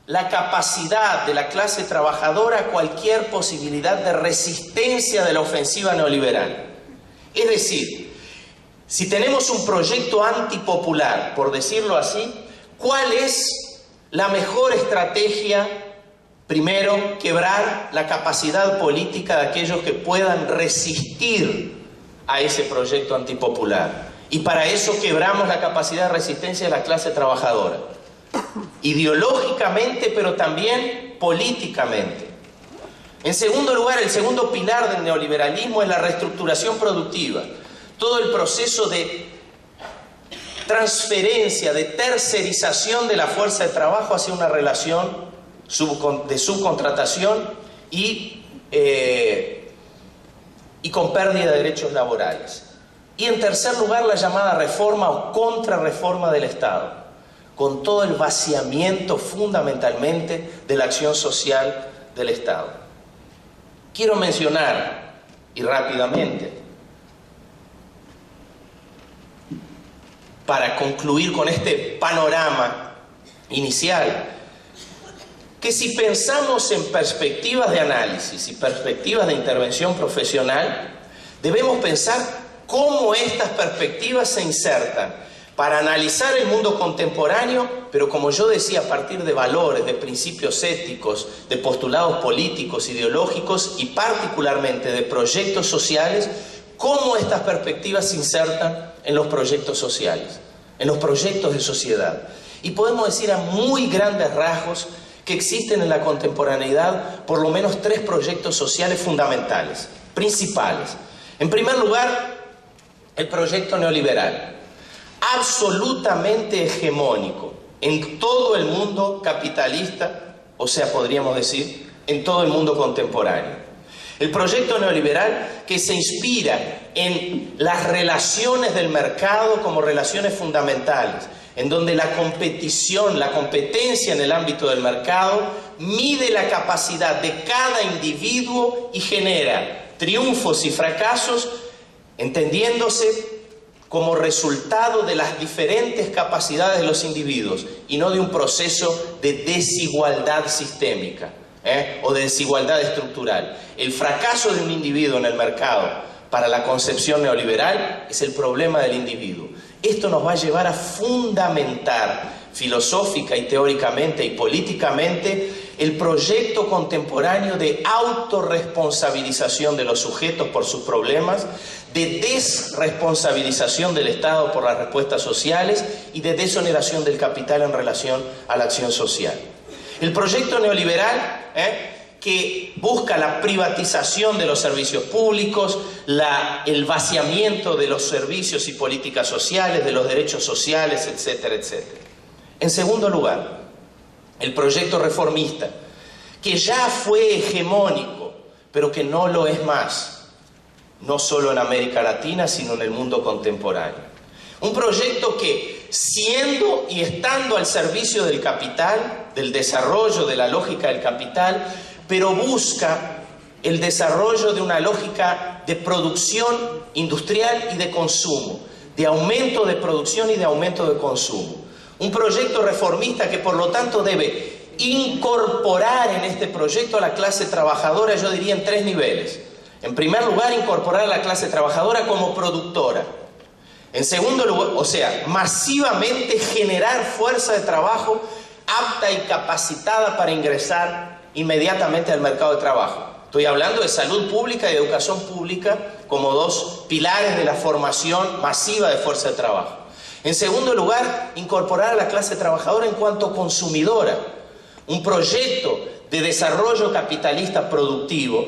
la capacidad de la clase trabajadora a cualquier posibilidad de resistencia de la ofensiva neoliberal. Es decir, si tenemos un proyecto antipopular, por decirlo así, ¿cuál es la mejor estrategia? Primero, quebrar la capacidad política de aquellos que puedan resistir a ese proyecto antipopular. Y para eso quebramos la capacidad de resistencia de la clase trabajadora. Ideológicamente, pero también políticamente. En segundo lugar, el segundo pilar del neoliberalismo es la reestructuración productiva. Todo el proceso de transferencia, de tercerización de la fuerza de trabajo hacia una relación de subcontratación y con pérdida de derechos laborales. Y en tercer lugar, la llamada reforma o contrarreforma del Estado, con todo el vaciamiento fundamentalmente de la acción social del Estado. Quiero mencionar, y rápidamente, para concluir con este panorama inicial, que si pensamos en perspectivas de análisis y perspectivas de intervención profesional, debemos pensar cómo estas perspectivas se insertan para analizar el mundo contemporáneo, pero como yo decía, a partir de valores, de principios éticos, de postulados políticos, ideológicos y particularmente de proyectos sociales, cómo estas perspectivas se insertan en los proyectos sociales, en los proyectos de sociedad. Y podemos decir a muy grandes rasgos que existen en la contemporaneidad por lo menos 3 proyectos sociales fundamentales, principales. En primer lugar, el proyecto neoliberal, absolutamente hegemónico en todo el mundo capitalista, o sea, podríamos decir, en todo el mundo contemporáneo. El proyecto neoliberal que se inspira en las relaciones del mercado como relaciones fundamentales, en donde la competición, la competencia en el ámbito del mercado mide la capacidad de cada individuo y genera triunfos y fracasos, entendiéndose como resultado de las diferentes capacidades de los individuos y no de un proceso de desigualdad sistémica o de desigualdad estructural. El fracaso de un individuo en el mercado para la concepción neoliberal es el problema del individuo. Esto nos va a llevar a fundamentar filosófica y teóricamente y políticamente, el proyecto contemporáneo de autorresponsabilización de los sujetos por sus problemas, de desresponsabilización del Estado por las respuestas sociales y de desoneración del capital en relación a la acción social. El proyecto neoliberal que busca la privatización de los servicios públicos, el vaciamiento de los servicios y políticas sociales, de los derechos sociales, etcétera, etcétera. En segundo lugar, el proyecto reformista, que ya fue hegemónico, pero que no lo es más, no solo en América Latina, sino en el mundo contemporáneo. Un proyecto que, siendo y estando al servicio del capital, del desarrollo de la lógica del capital, pero busca el desarrollo de una lógica de producción industrial y de consumo, de aumento de producción y de aumento de consumo. Un proyecto reformista que por lo tanto debe incorporar en este proyecto a la clase trabajadora, yo diría en 3 niveles. En primer lugar, incorporar a la clase trabajadora como productora. En segundo lugar, o sea, masivamente generar fuerza de trabajo apta y capacitada para ingresar inmediatamente al mercado de trabajo. Estoy hablando de salud pública y educación pública como 2 pilares de la formación masiva de fuerza de trabajo. En segundo lugar, incorporar a la clase trabajadora en cuanto consumidora. Un proyecto de desarrollo capitalista productivo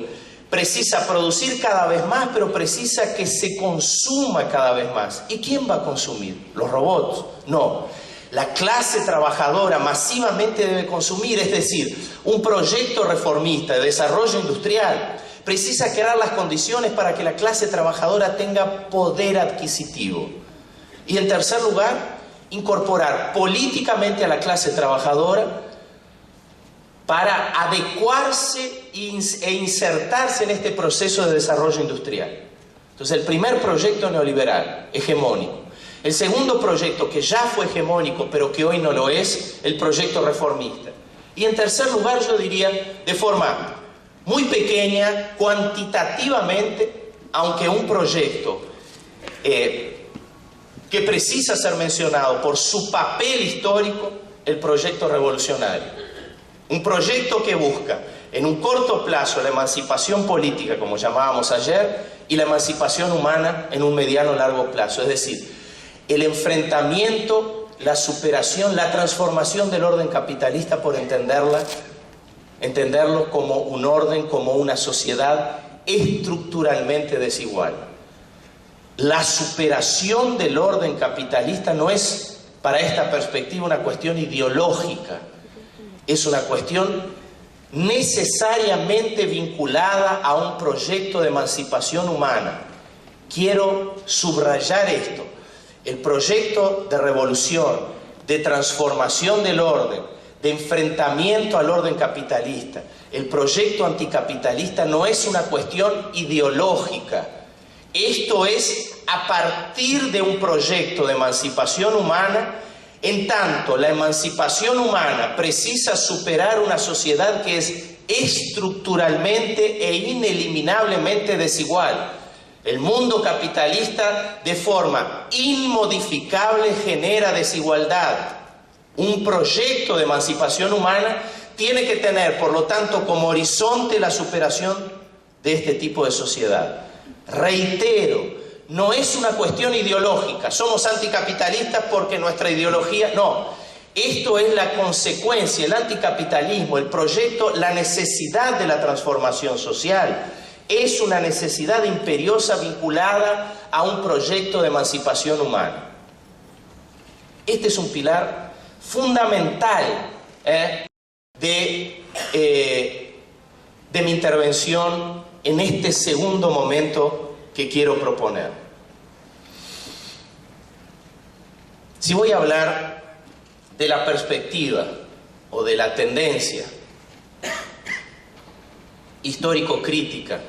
precisa producir cada vez más, pero precisa que se consuma cada vez más. ¿Y quién va a consumir? ¿Los robots? No. La clase trabajadora masivamente debe consumir, es decir, un proyecto reformista de desarrollo industrial precisa crear las condiciones para que la clase trabajadora tenga poder adquisitivo. Y en tercer lugar, incorporar políticamente a la clase trabajadora para adecuarse e insertarse en este proceso de desarrollo industrial. Entonces, el primer proyecto neoliberal, hegemónico. El segundo proyecto, que ya fue hegemónico, pero que hoy no lo es, el proyecto reformista. Y en tercer lugar, yo diría, de forma muy pequeña, cuantitativamente, aunque un proyecto que precisa ser mencionado por su papel histórico, el proyecto revolucionario. Un proyecto que busca, en un corto plazo, la emancipación política, como llamábamos ayer, y la emancipación humana en un mediano largo plazo. Es decir, el enfrentamiento, la superación, la transformación del orden capitalista por entenderlo como un orden, como una sociedad estructuralmente desigual. La superación del orden capitalista no es, para esta perspectiva, una cuestión ideológica, es una cuestión necesariamente vinculada a un proyecto de emancipación humana. Quiero subrayar esto. El proyecto de revolución, de transformación del orden, de enfrentamiento al orden capitalista, el proyecto anticapitalista no es una cuestión ideológica. Esto es a partir de un proyecto de emancipación humana, en tanto la emancipación humana precisa superar una sociedad que es estructuralmente e ineliminablemente desigual. El mundo capitalista de forma inmodificable genera desigualdad. Un proyecto de emancipación humana tiene que tener, por lo tanto, como horizonte la superación de este tipo de sociedad. Reitero, no es una cuestión ideológica. Somos anticapitalistas porque nuestra ideología... No, esto es la consecuencia, el anticapitalismo, el proyecto, la necesidad de la transformación social. Es una necesidad imperiosa vinculada a un proyecto de emancipación humana. Este es un pilar fundamental de mi intervención en este segundo momento que quiero proponer. Si voy a hablar de la perspectiva o de la tendencia histórico-crítica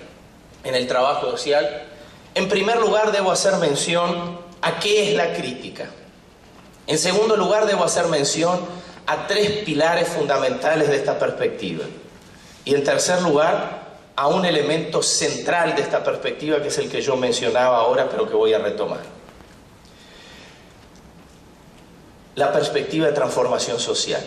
en el trabajo social, en primer lugar debo hacer mención a qué es la crítica. En segundo lugar debo hacer mención a 3 pilares fundamentales de esta perspectiva. Y en tercer lugar, a un elemento central de esta perspectiva, que es el que yo mencionaba ahora, pero que voy a retomar. la perspectiva de transformación social.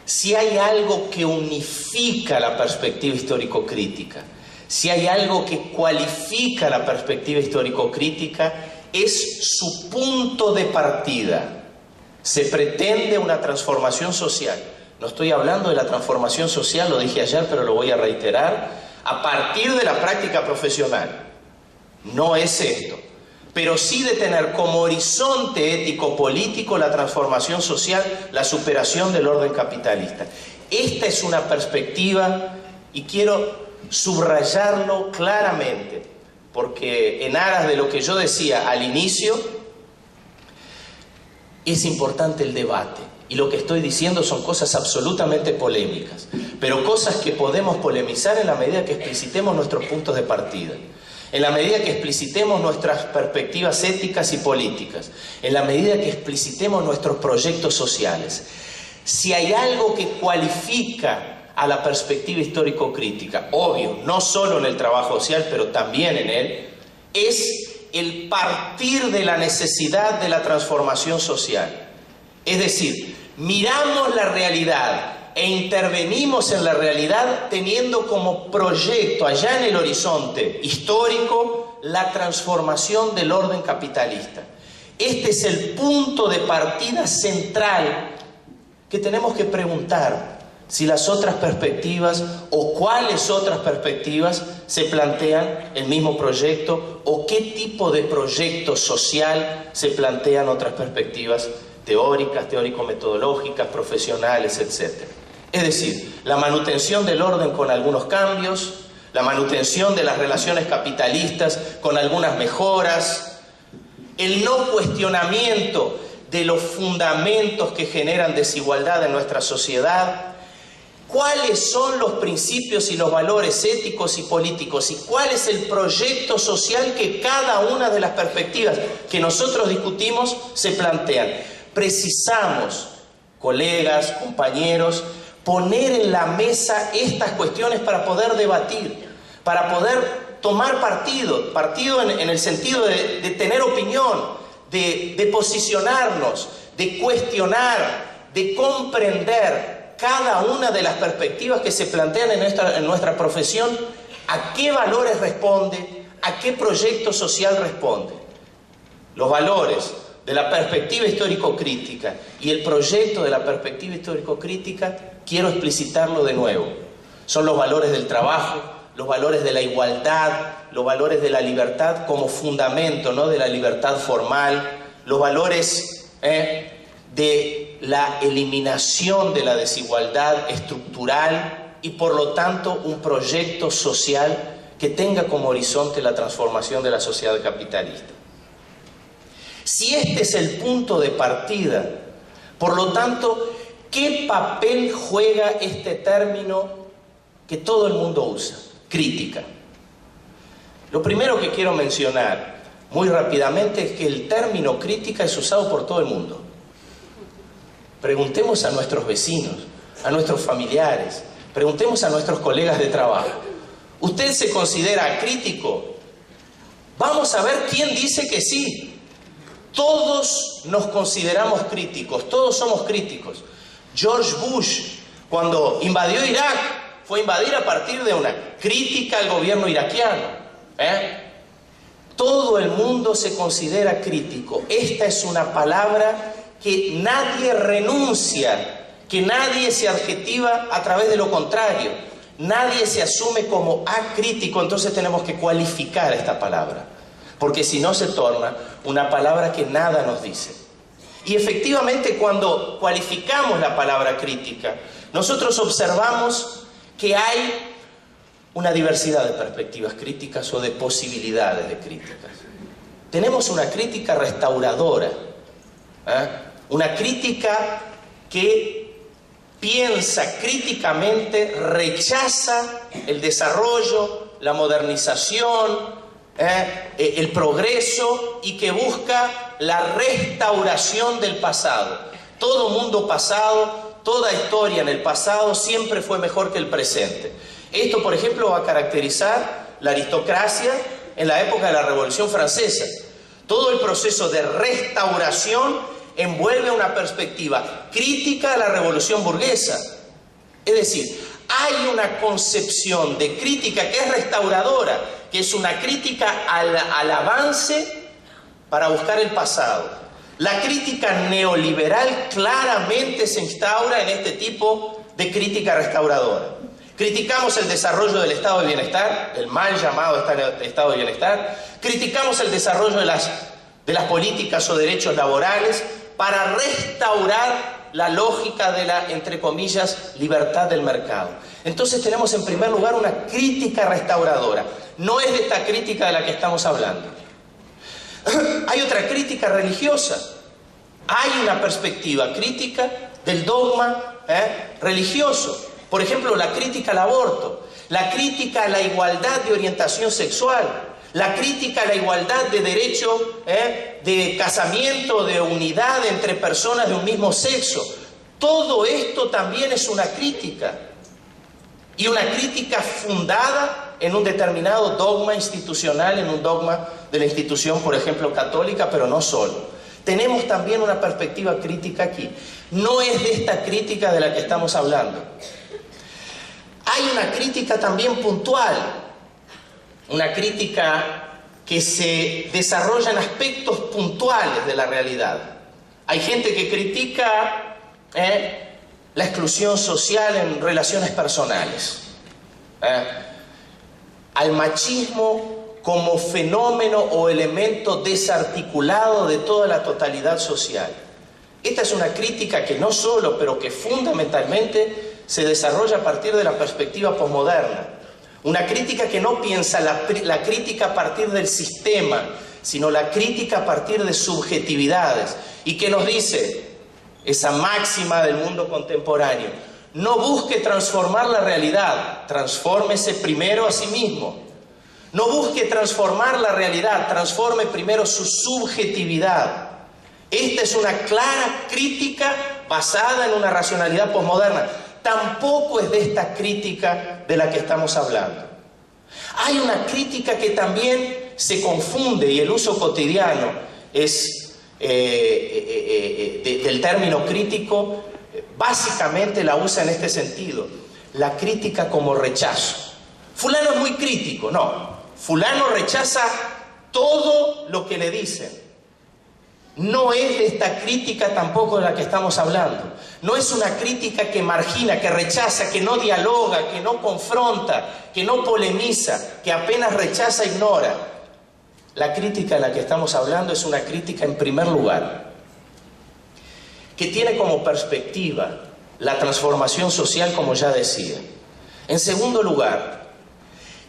Si hay algo que unifica la perspectiva histórico-crítica, si hay algo que cualifica la perspectiva histórico-crítica, es su punto de partida. Se pretende una transformación social. No estoy hablando de la transformación social, lo dije ayer, pero lo voy a reiterar, a partir de la práctica profesional. No es esto. Pero sí de tener como horizonte ético-político la transformación social, la superación del orden capitalista. Esta es una perspectiva, y quiero subrayarlo claramente, porque en aras de lo que yo decía al inicio, es importante el debate. Y lo que estoy diciendo son cosas absolutamente polémicas, pero cosas que podemos polemizar en la medida que explicitemos nuestros puntos de partida. En la medida que explicitemos nuestras perspectivas éticas y políticas, en la medida que explicitemos nuestros proyectos sociales. Si hay algo que cualifica a la perspectiva histórico-crítica, obvio, no solo en el trabajo social, pero también en él, es el partir de la necesidad de la transformación social. Es decir, miramos la realidad e intervenimos en la realidad teniendo como proyecto allá en el horizonte histórico la transformación del orden capitalista. Este es el punto de partida central que tenemos que preguntar si las otras perspectivas o cuáles otras perspectivas se plantean el mismo proyecto o qué tipo de proyecto social se plantean otras perspectivas teóricas, teórico-metodológicas, profesionales, etc. Es decir, la manutención del orden con algunos cambios, la manutención de las relaciones capitalistas con algunas mejoras, el no cuestionamiento de los fundamentos que generan desigualdad en nuestra sociedad, cuáles son los principios y los valores éticos y políticos y cuál es el proyecto social que cada una de las perspectivas que nosotros discutimos se plantean. Precisamos, colegas, compañeros, poner en la mesa estas cuestiones para poder debatir, para poder tomar partido en el sentido de tener opinión, de posicionarnos, de cuestionar, de comprender cada una de las perspectivas que se plantean en nuestra profesión, a qué valores responde, a qué proyecto social responde. Los valores de la perspectiva histórico-crítica y el proyecto de la perspectiva histórico-crítica, quiero explicitarlo de nuevo. Son los valores del trabajo, los valores de la igualdad, los valores de la libertad como fundamento, ¿no?, de la libertad formal, los valores de la eliminación de la desigualdad estructural y por lo tanto un proyecto social que tenga como horizonte la transformación de la sociedad capitalista. Si este es el punto de partida, por lo tanto, ¿qué papel juega este término que todo el mundo usa? Crítica. Lo primero que quiero mencionar muy rápidamente es que el término crítica es usado por todo el mundo. Preguntemos a nuestros vecinos, a nuestros familiares, preguntemos a nuestros colegas de trabajo. ¿Usted se considera crítico? Vamos a ver quién dice que sí. Todos nos consideramos críticos, todos somos críticos. George Bush, cuando invadió Irak, fue a invadir a partir de una crítica al gobierno iraquiano. Todo el mundo se considera crítico. Esta es una palabra que nadie renuncia, que nadie se adjetiva a través de lo contrario. Nadie se asume como acrítico, entonces tenemos que cualificar esta palabra, porque si no se torna una palabra que nada nos dice. Y efectivamente, cuando cualificamos la palabra crítica, nosotros observamos que hay una diversidad de perspectivas críticas o de posibilidades de críticas. Tenemos una crítica restauradora, una crítica que piensa críticamente, rechaza el desarrollo, la modernización, el progreso y que busca la restauración del pasado. Todo mundo pasado, toda historia en el pasado siempre fue mejor que el presente. Esto, por ejemplo, va a caracterizar la aristocracia en la época de la Revolución Francesa. Todo el proceso de restauración envuelve una perspectiva crítica a la revolución burguesa. Es decir, hay una concepción de crítica que es restauradora, que es una crítica al avance para buscar el pasado. La crítica neoliberal claramente se instaura en este tipo de crítica restauradora. Criticamos el desarrollo del estado de bienestar, el mal llamado estado de bienestar. Criticamos el desarrollo de las políticas o derechos laborales para restaurar la lógica de la, entre comillas, libertad del mercado. Entonces tenemos en primer lugar una crítica restauradora. No es de esta crítica de la que estamos hablando. Hay otra crítica religiosa. Hay una perspectiva crítica del dogma religioso. Por ejemplo, la crítica al aborto, la crítica a la igualdad de orientación sexual, la crítica a la igualdad de derecho de casamiento, de unidad entre personas de un mismo sexo. Todo esto también es una crítica. Y una crítica fundada en un determinado dogma institucional, en un dogma de la institución, por ejemplo, católica, pero no solo. Tenemos también una perspectiva crítica aquí. No es de esta crítica de la que estamos hablando. Hay una crítica también puntual, una crítica que se desarrolla en aspectos puntuales de la realidad. Hay gente que critica la exclusión social en relaciones personales, al machismo como fenómeno o elemento desarticulado de toda la totalidad social. Esta es una crítica que no solo, pero que fundamentalmente se desarrolla a partir de la perspectiva posmoderna. Una crítica que no piensa la crítica a partir del sistema, sino la crítica a partir de subjetividades. Y que nos dice esa máxima del mundo contemporáneo: no busque transformar la realidad, transfórmese primero a sí mismo. No busque transformar la realidad, transforme primero su subjetividad. Esta es una clara crítica basada en una racionalidad posmoderna. Tampoco es de esta crítica de la que estamos hablando. Hay una crítica que también se confunde, y el uso cotidiano es del término crítico, básicamente la usa en este sentido: la crítica como rechazo. Fulano es muy crítico. No, fulano rechaza todo lo que le dicen. No es de esta crítica tampoco de la que estamos hablando. No es una crítica que margina, que rechaza, que no dialoga, que no confronta, que no polemiza, que apenas rechaza e ignora. La crítica de la que estamos hablando es una crítica, en primer lugar, que tiene como perspectiva la transformación social, como ya decía. En segundo lugar,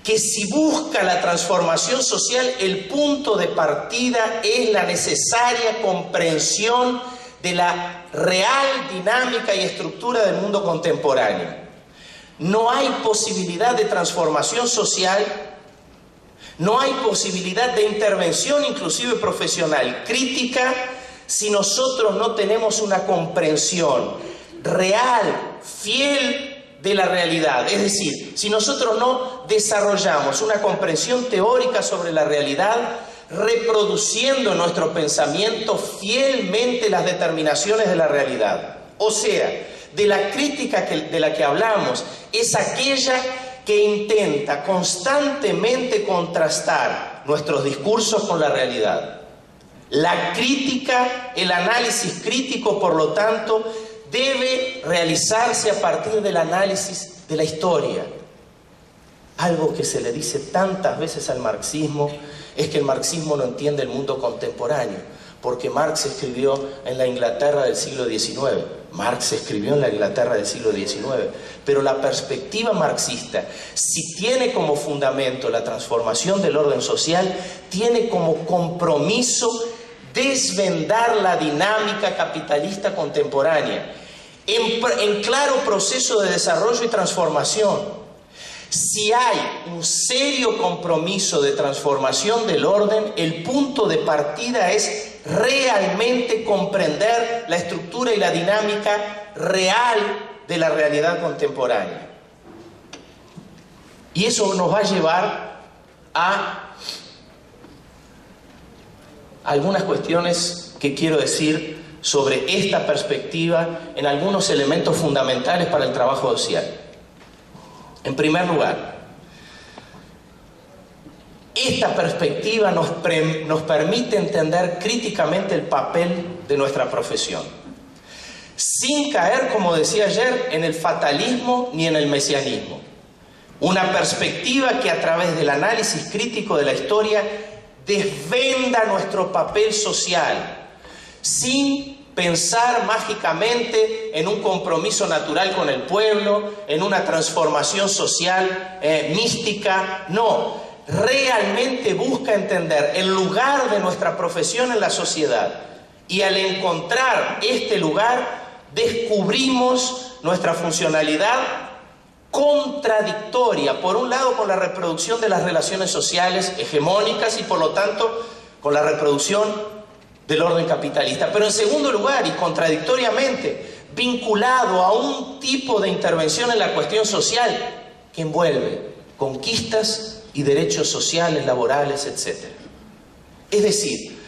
que si busca la transformación social, el punto de partida es la necesaria comprensión de la real dinámica y estructura del mundo contemporáneo. No hay posibilidad de transformación social, no hay posibilidad de intervención, inclusive profesional, crítica, si nosotros no tenemos una comprensión real, fiel de la realidad. Es decir, si nosotros no desarrollamos una comprensión teórica sobre la realidad, reproduciendo nuestro pensamiento fielmente las determinaciones de la realidad. O sea, de la crítica de la que hablamos, es aquella que intenta constantemente contrastar nuestros discursos con la realidad. La crítica, el análisis crítico, por lo tanto, debe realizarse a partir del análisis de la historia. Algo que se le dice tantas veces al marxismo es que el marxismo no entiende el mundo contemporáneo, porque Marx escribió en la Inglaterra del siglo XIX. Marx escribió en la Inglaterra del siglo XIX, pero la perspectiva marxista, si tiene como fundamento la transformación del orden social, tiene como compromiso desvendar la dinámica capitalista contemporánea en claro proceso de desarrollo y transformación. Si hay un serio compromiso de transformación del orden, el punto de partida es realmente comprender la estructura y la dinámica real de la realidad contemporánea. Y eso nos va a llevar a algunas cuestiones que quiero decir sobre esta perspectiva en algunos elementos fundamentales para el trabajo social. En primer lugar, esta perspectiva nos permite entender críticamente el papel de nuestra profesión, sin caer, como decía ayer, en el fatalismo ni en el mesianismo. Una perspectiva que a través del análisis crítico de la historia desvenda nuestro papel social, sin pensar mágicamente en un compromiso natural con el pueblo, en una transformación social mística. No, realmente busca entender el lugar de nuestra profesión en la sociedad, y al encontrar este lugar descubrimos nuestra funcionalidad contradictoria, por un lado con la reproducción de las relaciones sociales hegemónicas y por lo tanto con la reproducción del orden capitalista, pero en segundo lugar y contradictoriamente vinculado a un tipo de intervención en la cuestión social que envuelve conquistas y derechos sociales, laborales, etc. Es decir,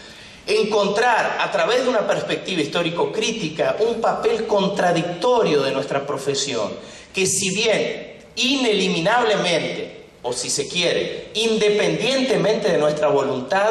encontrar a través de una perspectiva histórico-crítica un papel contradictorio de nuestra profesión, que si bien ineliminablemente, o si se quiere, independientemente de nuestra voluntad,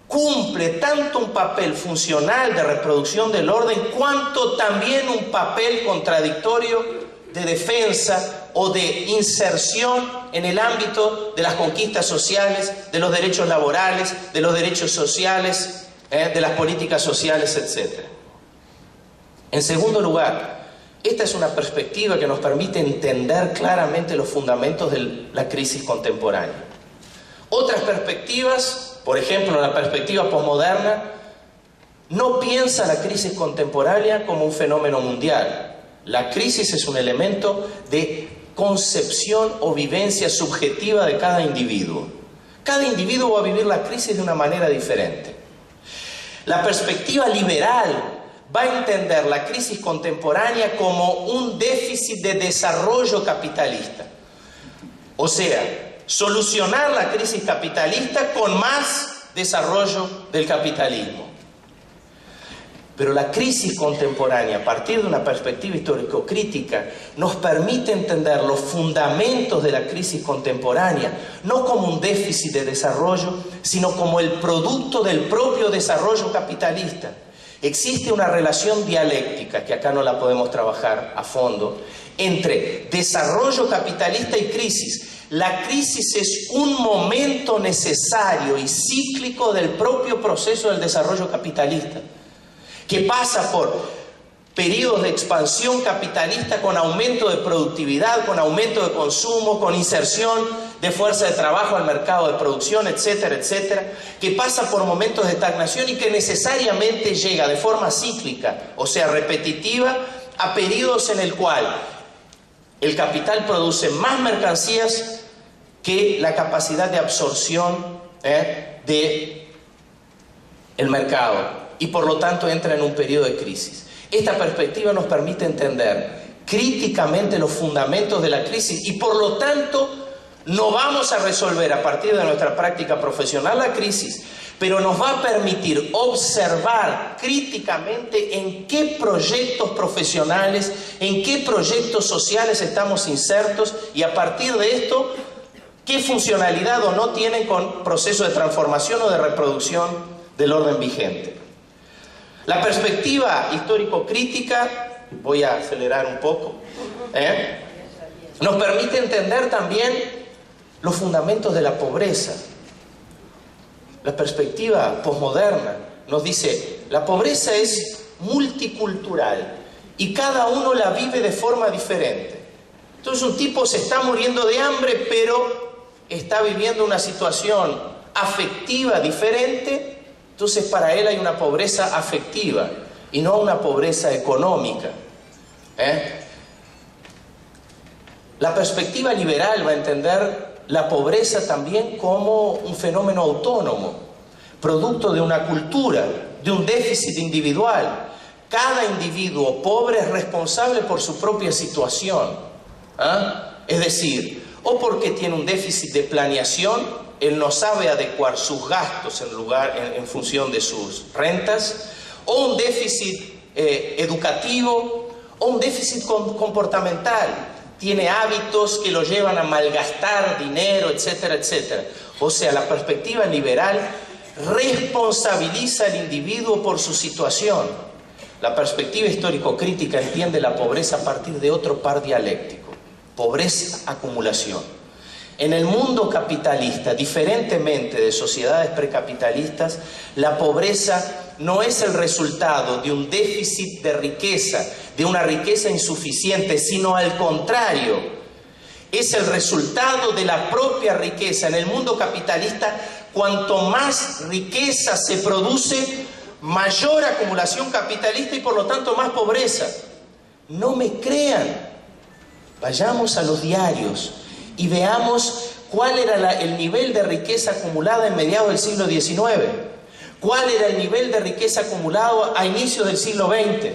cumple tanto un papel funcional de reproducción del orden, cuanto también un papel contradictorio de defensa o de inserción en el ámbito de las conquistas sociales, de los derechos laborales, de los derechos sociales, de las políticas sociales, etc. En segundo lugar, esta es una perspectiva que nos permite entender claramente los fundamentos de la crisis contemporánea. Otras perspectivas, por ejemplo, la perspectiva posmoderna, no piensa la crisis contemporánea como un fenómeno mundial. La crisis es un elemento de concepción o vivencia subjetiva de cada individuo. Cada individuo va a vivir la crisis de una manera diferente. La perspectiva liberal va a entender la crisis contemporánea como un déficit de desarrollo capitalista. O sea, solucionar la crisis capitalista con más desarrollo del capitalismo. Pero la crisis contemporánea, a partir de una perspectiva histórico-crítica, nos permite entender los fundamentos de la crisis contemporánea, no como un déficit de desarrollo, sino como el producto del propio desarrollo capitalista. Existe una relación dialéctica, que acá no la podemos trabajar a fondo, entre desarrollo capitalista y crisis. La crisis es un momento necesario y cíclico del propio proceso del desarrollo capitalista, que pasa por periodos de expansión capitalista con aumento de productividad, con aumento de consumo, con inserción de fuerza de trabajo al mercado de producción, etcétera, etcétera, que pasa por momentos de estagnación y que necesariamente llega de forma cíclica, o sea, repetitiva, a periodos en el cual el capital produce más mercancías que la capacidad de absorción del mercado, y por lo tanto entra en un periodo de crisis. Esta perspectiva nos permite entender críticamente los fundamentos de la crisis y por lo tanto no vamos a resolver a partir de nuestra práctica profesional la crisis, pero nos va a permitir observar críticamente en qué proyectos profesionales, en qué proyectos sociales estamos insertos y a partir de esto, qué funcionalidad o no tienen con procesos de transformación o de reproducción del orden vigente. La perspectiva histórico-crítica, voy a acelerar un poco, nos permite entender también los fundamentos de la pobreza. La perspectiva posmoderna nos dice, la pobreza es multicultural y cada uno la vive de forma diferente. Entonces un tipo se está muriendo de hambre, pero está viviendo una situación afectiva diferente. Entonces para él hay una pobreza afectiva y no una pobreza económica. La perspectiva liberal va a entender la pobreza también como un fenómeno autónomo, producto de una cultura, de un déficit individual. Cada individuo pobre es responsable por su propia situación. Es decir, o porque tiene un déficit de planeación, él no sabe adecuar sus gastos en función de sus rentas, o un déficit educativo, o un déficit comportamental. Tiene hábitos que lo llevan a malgastar dinero, etcétera, etcétera. O sea, la perspectiva liberal responsabiliza al individuo por su situación. La perspectiva histórico-crítica entiende la pobreza a partir de otro par dialéctico: pobreza-acumulación. En el mundo capitalista, diferentemente de sociedades precapitalistas, la pobreza no es el resultado de un déficit de riqueza, de una riqueza insuficiente, sino al contrario, es el resultado de la propia riqueza. En el mundo capitalista, cuanto más riqueza se produce, mayor acumulación capitalista y por lo tanto más pobreza. No me crean, vayamos a los diarios y veamos cuál era el nivel de riqueza acumulada en mediados del siglo XIX, cuál era el nivel de riqueza acumulado a inicios del siglo XX,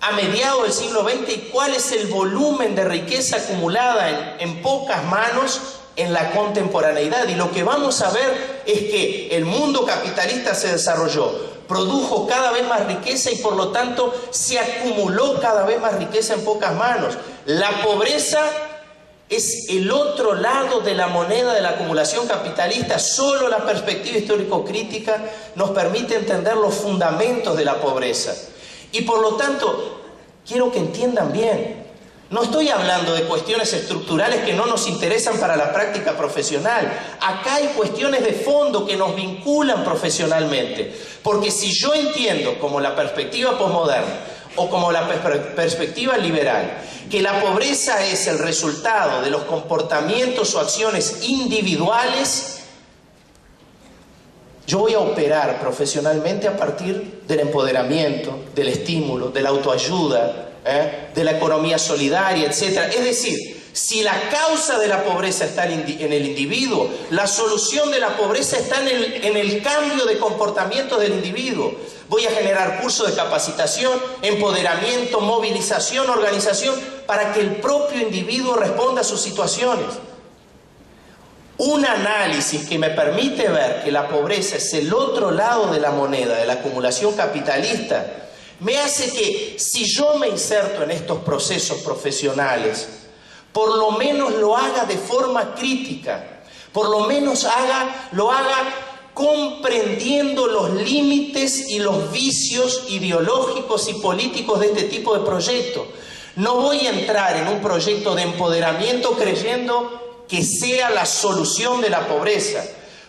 a mediados del siglo XX, y cuál es el volumen de riqueza acumulada en pocas manos en la contemporaneidad. Y lo que vamos a ver es que el mundo capitalista se desarrolló, produjo cada vez más riqueza y por lo tanto se acumuló cada vez más riqueza en pocas manos. La pobreza es el otro lado de la moneda de la acumulación capitalista. Solo la perspectiva histórico-crítica nos permite entender los fundamentos de la pobreza. Y por lo tanto, quiero que entiendan bien, no estoy hablando de cuestiones estructurales que no nos interesan para la práctica profesional. Acá hay cuestiones de fondo que nos vinculan profesionalmente. Porque si yo entiendo, como la perspectiva posmoderna o como la perspectiva liberal, que la pobreza es el resultado de los comportamientos o acciones individuales, yo voy a operar profesionalmente a partir del empoderamiento, del estímulo, de la autoayuda, de la economía solidaria, etc. Es decir, si la causa de la pobreza está en el individuo, la solución de la pobreza está en el cambio de comportamiento del individuo. Voy a generar cursos de capacitación, empoderamiento, movilización, organización, para que el propio individuo responda a sus situaciones. Un análisis que me permite ver que la pobreza es el otro lado de la moneda, de la acumulación capitalista, me hace que, si yo me inserto en estos procesos profesionales, por lo menos lo haga de forma crítica, por lo menos lo haga comprendiendo los límites y los vicios ideológicos y políticos de este tipo de proyectos. No voy a entrar en un proyecto de empoderamiento creyendo que sea la solución de la pobreza.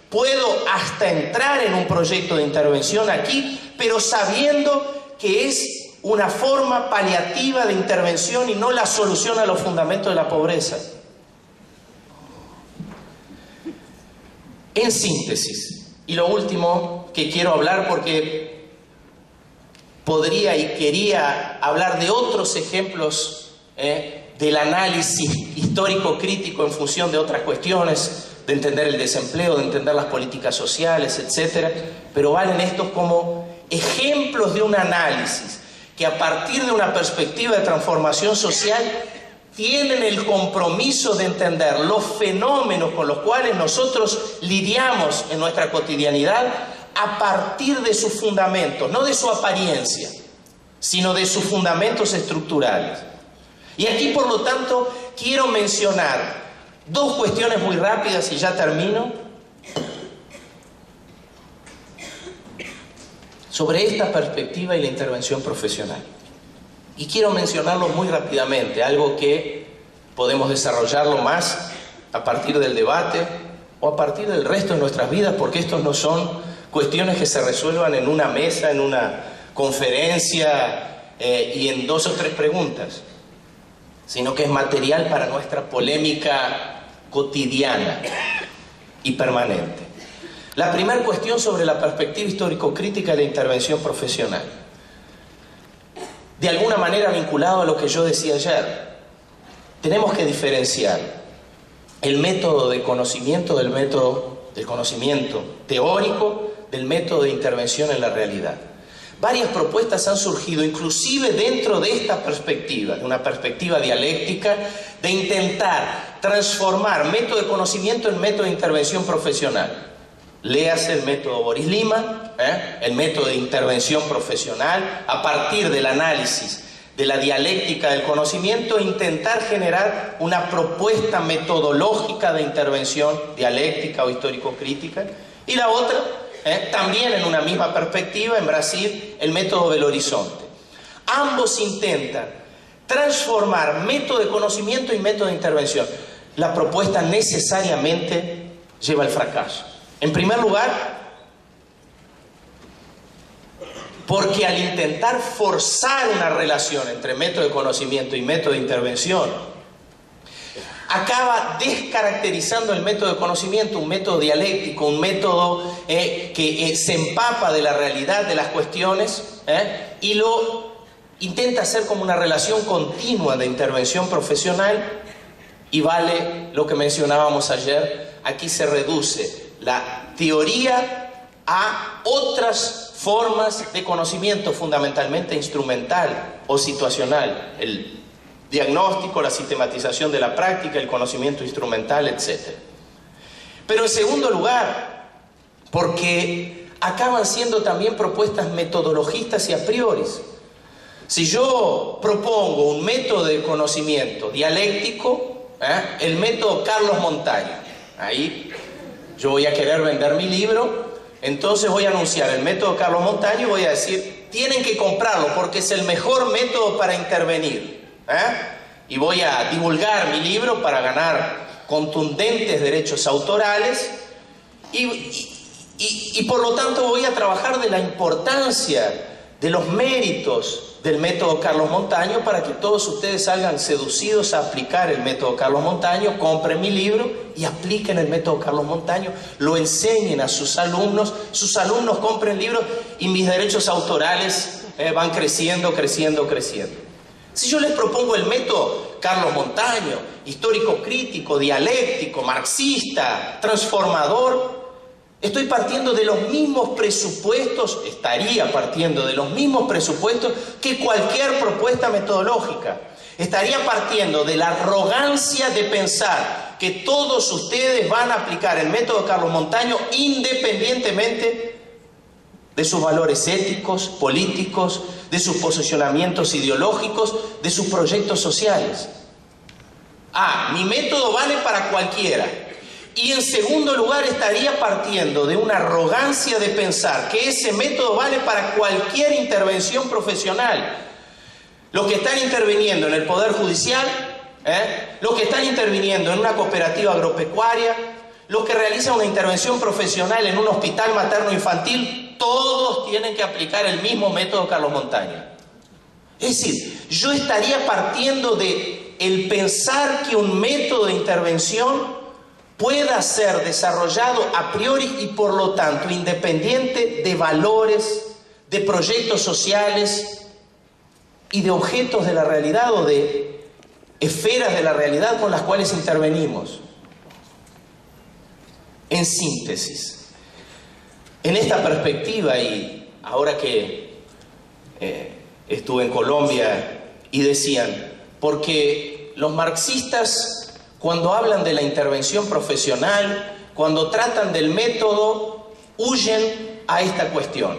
Puedo hasta entrar en un proyecto de intervención aquí, pero sabiendo que es una forma paliativa de intervención y no la solución a los fundamentos de la pobreza. En síntesis, y lo último que quiero hablar, porque podría y quería hablar de otros ejemplos del análisis histórico-crítico en función de otras cuestiones, de entender el desempleo, de entender las políticas sociales, etc. Pero valen estos como ejemplos de un análisis que a partir de una perspectiva de transformación social tienen el compromiso de entender los fenómenos con los cuales nosotros lidiamos en nuestra cotidianidad a partir de sus fundamentos, no de su apariencia, sino de sus fundamentos estructurales. Y aquí, por lo tanto, quiero mencionar dos cuestiones muy rápidas y ya termino, sobre esta perspectiva y la intervención profesional. Y quiero mencionarlo muy rápidamente, algo que podemos desarrollarlo más a partir del debate o a partir del resto de nuestras vidas, porque estos no son cuestiones que se resuelvan en una mesa, en una conferencia y en 2 o 3 preguntas, sino que es material para nuestra polémica cotidiana y permanente. La primera cuestión sobre la perspectiva histórico-crítica de la intervención profesional. De alguna manera vinculado a lo que yo decía ayer, tenemos que diferenciar el método de conocimiento del método del conocimiento teórico del método de intervención en la realidad. Varias propuestas han surgido, inclusive dentro de esta perspectiva, de una perspectiva dialéctica, de intentar transformar método de conocimiento en método de intervención profesional. Léase el método Boris Lima, el método de intervención profesional, a partir del análisis de la dialéctica del conocimiento, intentar generar una propuesta metodológica de intervención dialéctica o histórico-crítica. Y la otra, también en una misma perspectiva, en Brasil, el método Belo Horizonte. Ambos intentan transformar método de conocimiento y método de intervención. La propuesta necesariamente lleva al fracaso. En primer lugar, porque al intentar forzar una relación entre método de conocimiento y método de intervención, acaba descaracterizando el método de conocimiento, un método dialéctico, un método que se empapa de la realidad de las cuestiones, y lo intenta hacer como una relación continua de intervención profesional, y vale lo que mencionábamos ayer, aquí se reduce la teoría a otras formas de conocimiento, fundamentalmente instrumental o situacional, el diagnóstico, la sistematización de la práctica, el conocimiento instrumental, etc. Pero en segundo lugar, porque acaban siendo también propuestas metodologistas y a priori. Si yo propongo un método de conocimiento dialéctico, el método Carlos Montaño, ahí yo voy a querer vender mi libro, entonces voy a anunciar el método Carlos Montaño y voy a decir, tienen que comprarlo porque es el mejor método para intervenir. Y voy a divulgar mi libro para ganar contundentes derechos autorales y por lo tanto voy a trabajar de la importancia, de los méritos del método Carlos Montaño para que todos ustedes salgan seducidos a aplicar el método Carlos Montaño, compren mi libro y apliquen el método Carlos Montaño, lo enseñen a sus alumnos compren libros y mis derechos autorales van creciendo. Si yo les propongo el método Carlos Montaño, histórico-crítico, dialéctico, marxista, transformador, estoy partiendo de los mismos presupuestos, estaría partiendo de los mismos presupuestos que cualquier propuesta metodológica. Estaría partiendo de la arrogancia de pensar que todos ustedes van a aplicar el método Carlos Montaño independientemente de sus valores éticos, políticos, de sus posicionamientos ideológicos, de sus proyectos sociales. Mi método vale para cualquiera. Y en segundo lugar estaría partiendo de una arrogancia de pensar que ese método vale para cualquier intervención profesional. Los que están interviniendo en el Poder Judicial, los que están interviniendo en una cooperativa agropecuaria, los que realizan una intervención profesional en un hospital materno-infantil, todos tienen que aplicar el mismo método Carlos Montaño. Es decir, yo estaría partiendo de el pensar que un método de intervención pueda ser desarrollado a priori y por lo tanto independiente de valores, de proyectos sociales y de objetos de la realidad o de esferas de la realidad con las cuales intervenimos. En síntesis, en esta perspectiva, y ahora que estuve en Colombia y decían, porque los marxistas, cuando hablan de la intervención profesional, cuando tratan del método, huyen a esta cuestión.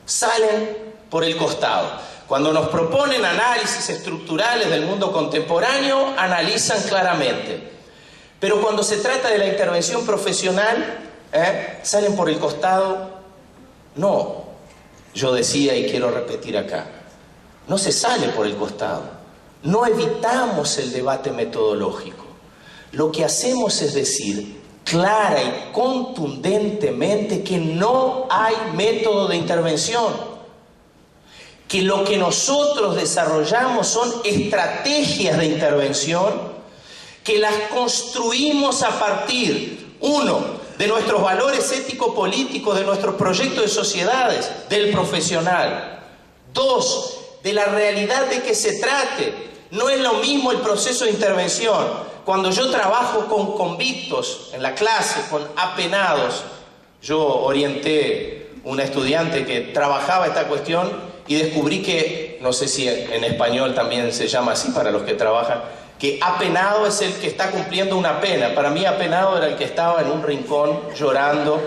Salen por el costado. Cuando nos proponen análisis estructurales del mundo contemporáneo, analizan claramente. Pero cuando se trata de la intervención profesional, salen por el costado. No, yo decía y quiero repetir acá, no se sale por el costado. No evitamos el debate metodológico. Lo que hacemos es decir clara y contundentemente que no hay método de intervención, que lo que nosotros desarrollamos son estrategias de intervención que las construimos a partir, uno, de nuestros valores ético-políticos, de nuestros proyectos de sociedades, del profesional. Dos, de la realidad de que se trate. No es lo mismo el proceso de intervención. Cuando yo trabajo con convictos en la clase, con apenados, yo orienté una estudiante que trabajaba esta cuestión y descubrí que, no sé si en español también se llama así para los que trabajan, que apenado es el que está cumpliendo una pena. Para mí apenado era el que estaba en un rincón llorando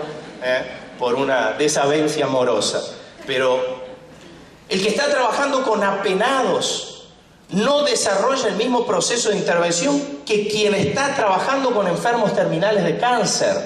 por una desavencia amorosa. Pero el que está trabajando con apenados no desarrolla el mismo proceso de intervención que quien está trabajando con enfermos terminales de cáncer,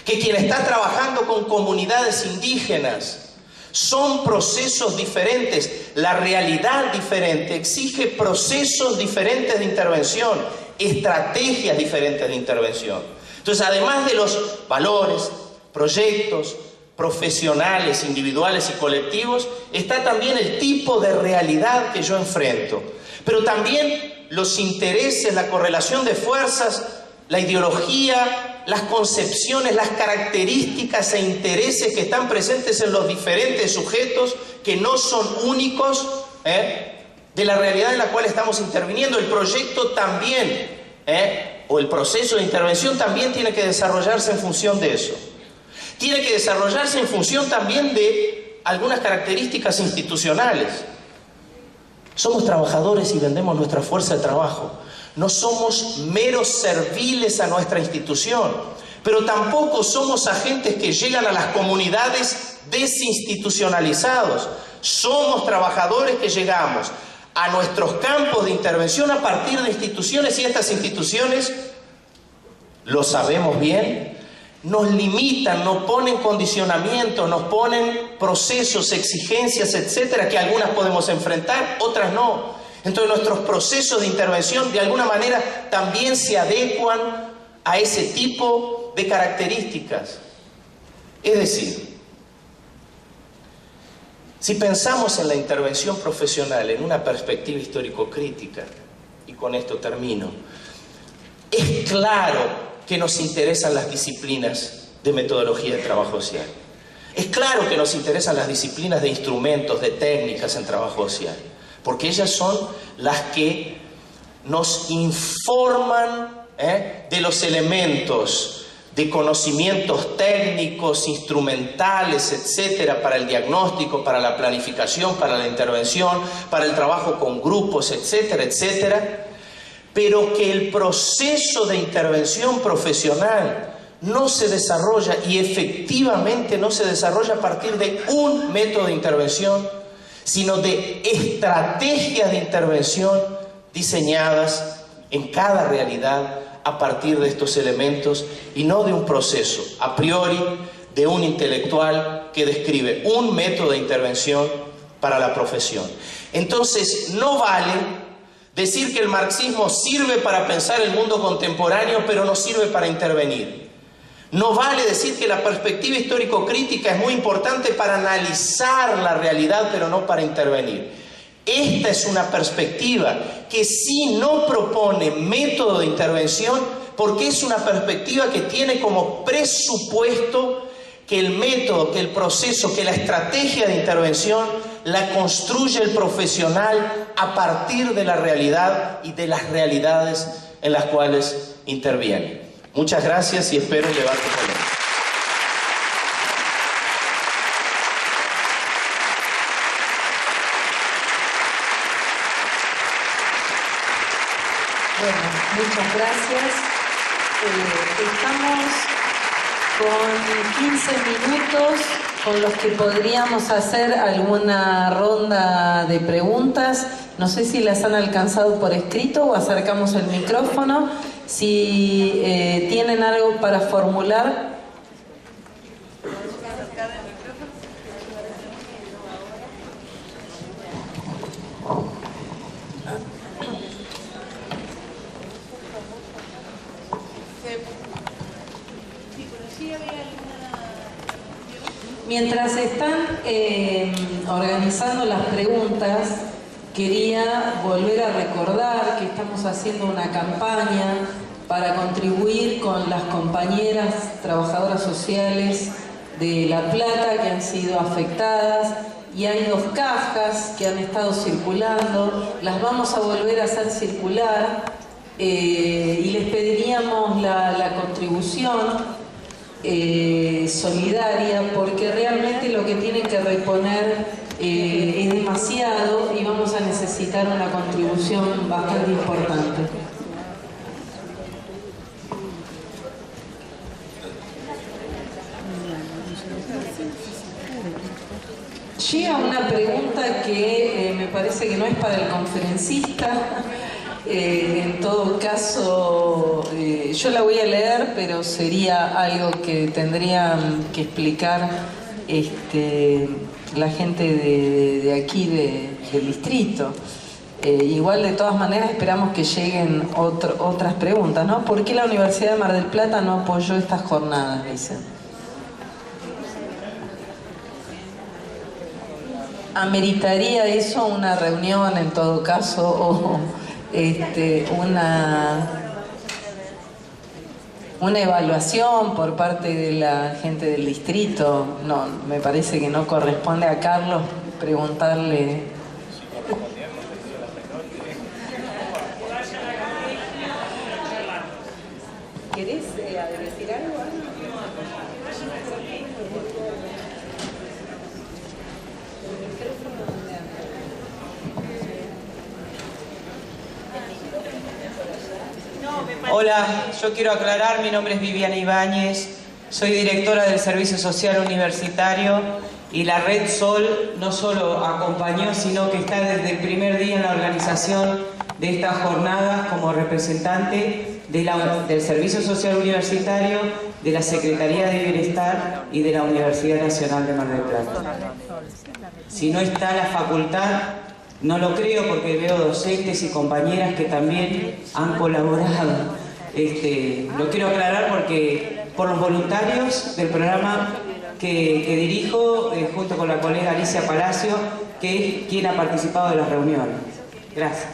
que quien está trabajando con comunidades indígenas. Son procesos diferentes, la realidad diferente exige procesos diferentes de intervención, estrategias diferentes de intervención. Entonces, además de los valores, proyectos, profesionales, individuales y colectivos, está también el tipo de realidad que yo enfrento, pero también los intereses, la correlación de fuerzas, la ideología, las concepciones, las características e intereses que están presentes en los diferentes sujetos que no son únicos de la realidad en la cual estamos interviniendo. El proyecto también, o el proceso de intervención también tiene que desarrollarse en función de eso. Tiene que desarrollarse en función también de algunas características institucionales. Somos trabajadores y vendemos nuestra fuerza de trabajo. No somos meros serviles a nuestra institución, pero tampoco somos agentes que llegan a las comunidades desinstitucionalizados. Somos trabajadores que llegamos a nuestros campos de intervención a partir de instituciones, y estas instituciones, lo sabemos bien, nos limitan, nos ponen condicionamientos, nos ponen procesos, exigencias, etcétera, que algunas podemos enfrentar, otras no. Entonces nuestros procesos de intervención de alguna manera también se adecuan a ese tipo de características. Es decir, si pensamos en la intervención profesional en una perspectiva histórico-crítica, y con esto termino, es claro que nos interesan las disciplinas de metodología de trabajo social. Es claro que nos interesan las disciplinas de instrumentos, de técnicas en trabajo social, porque ellas son las que nos informan de los elementos de conocimientos técnicos, instrumentales, etcétera, para el diagnóstico, para la planificación, para la intervención, para el trabajo con grupos, etcétera, etcétera, pero que el proceso de intervención profesional no se desarrolla, y efectivamente no se desarrolla a partir de un método de intervención, sino de estrategias de intervención diseñadas en cada realidad a partir de estos elementos, y no de un proceso a priori de un intelectual que describe un método de intervención para la profesión. Entonces, no vale decir que el marxismo sirve para pensar el mundo contemporáneo, pero no sirve para intervenir. No vale decir que la perspectiva histórico-crítica es muy importante para analizar la realidad, pero no para intervenir. Esta es una perspectiva que sí no propone método de intervención, porque es una perspectiva que tiene como presupuesto que el método, que el proceso, que la estrategia de intervención la construye el profesional a partir de la realidad y de las realidades en las cuales interviene. Muchas gracias y espero un debate con él. Bueno, muchas gracias. Estamos con 15 minutos con los que podríamos hacer alguna ronda de preguntas. No sé si las han alcanzado por escrito o acercamos el micrófono. Si tienen algo para formular. Mientras están organizando las preguntas, quería volver a recordar que estamos haciendo una campaña para contribuir con las compañeras trabajadoras sociales de La Plata que han sido afectadas, y hay 2 cajas que han estado circulando, las vamos a volver a hacer circular, y les pediríamos la contribución solidaria, porque realmente lo que tienen que reponer es demasiado y vamos a necesitar una contribución bastante importante. Llega una pregunta que me parece que no es para el conferencista. En todo caso, yo la voy a leer, pero sería algo que tendrían que explicar la gente de aquí, del distrito. Igual, de todas maneras, esperamos que lleguen otras preguntas, ¿no? ¿Por qué la Universidad de Mar del Plata no apoyó estas jornadas, dicen? ¿Ameritaría eso una reunión, en todo caso, o una evaluación por parte de la gente del distrito? No, me parece que no corresponde a Carlos preguntarle. ¿Querés decir algo? Hola, yo quiero aclarar, mi nombre es Viviana Ibáñez, soy directora del Servicio Social Universitario y la Red Sol no solo acompañó, sino que está desde el primer día en la organización de estas jornadas como representante del Servicio Social Universitario, de la Secretaría de Bienestar y de la Universidad Nacional de Mar del Plata. Si no está la facultad, no lo creo, porque veo docentes y compañeras que también han colaborado. Lo quiero aclarar porque por los voluntarios del programa que dirijo, junto con la colega Alicia Palacio, que es quien ha participado de las reuniones. Gracias.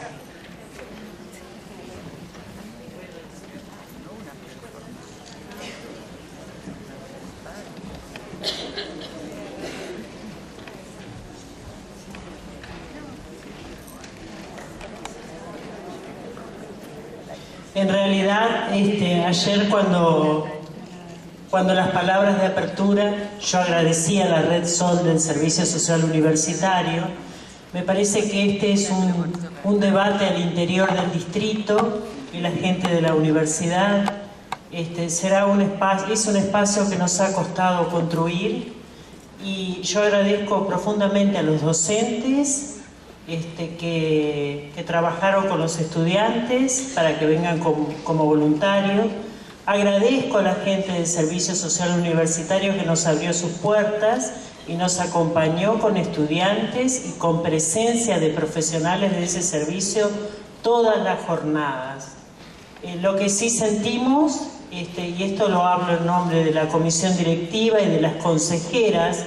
En realidad, ayer cuando las palabras de apertura, yo agradecí a la Red Sol del Servicio Social Universitario. Me parece que este es un debate al interior del distrito y la gente de la universidad. Es un espacio que nos ha costado construir, y yo agradezco profundamente a los docentes que trabajaron con los estudiantes para que vengan como voluntarios. Agradezco a la gente del Servicio Social Universitario que nos abrió sus puertas y nos acompañó con estudiantes y con presencia de profesionales de ese servicio todas las jornadas. Lo que sí sentimos, y esto lo hablo en nombre de la comisión directiva y de las consejeras,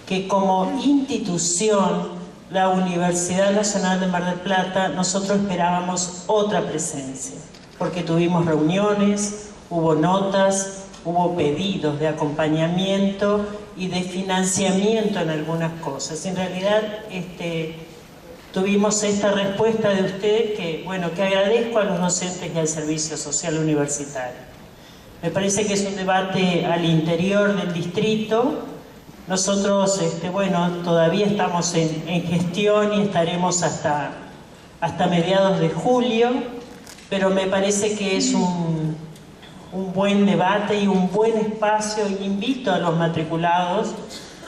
que como institución, la Universidad Nacional de Mar del Plata, nosotros esperábamos otra presencia, porque tuvimos reuniones, hubo notas, hubo pedidos de acompañamiento y de financiamiento en algunas cosas. En realidad, tuvimos esta respuesta de usted que agradezco a los docentes y al Servicio Social Universitario. Me parece que es un debate al interior del distrito. Nosotros, todavía estamos en gestión y estaremos hasta mediados de julio, pero me parece que es un buen debate y un buen espacio. Invito a los matriculados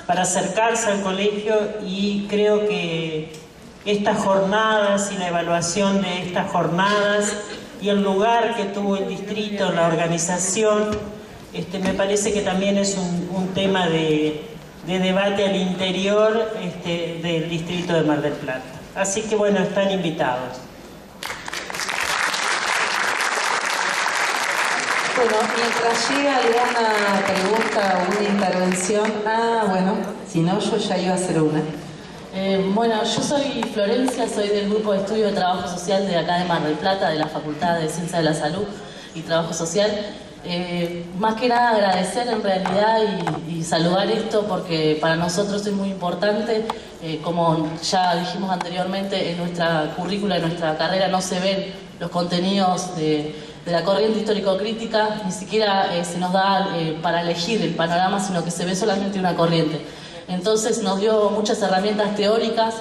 para acercarse al colegio, y creo que estas jornadas y la evaluación de estas jornadas y el lugar que tuvo el distrito, la organización, me parece que también es un tema de debate al interior del distrito de Mar del Plata. Así que están invitados. Bueno, mientras llega alguna pregunta o una intervención, si no, yo ya iba a hacer una. Yo soy Florencia, soy del Grupo de Estudio de Trabajo Social de acá de Mar del Plata, de la Facultad de Ciencia de la Salud y Trabajo Social. Más que nada agradecer en realidad y saludar esto, porque para nosotros es muy importante. Como ya dijimos anteriormente, en nuestra currícula, en nuestra carrera no se ven los contenidos de la corriente histórico-crítica, ni siquiera se nos da para elegir el panorama, sino que se ve solamente una corriente. Entonces nos dio muchas herramientas teóricas,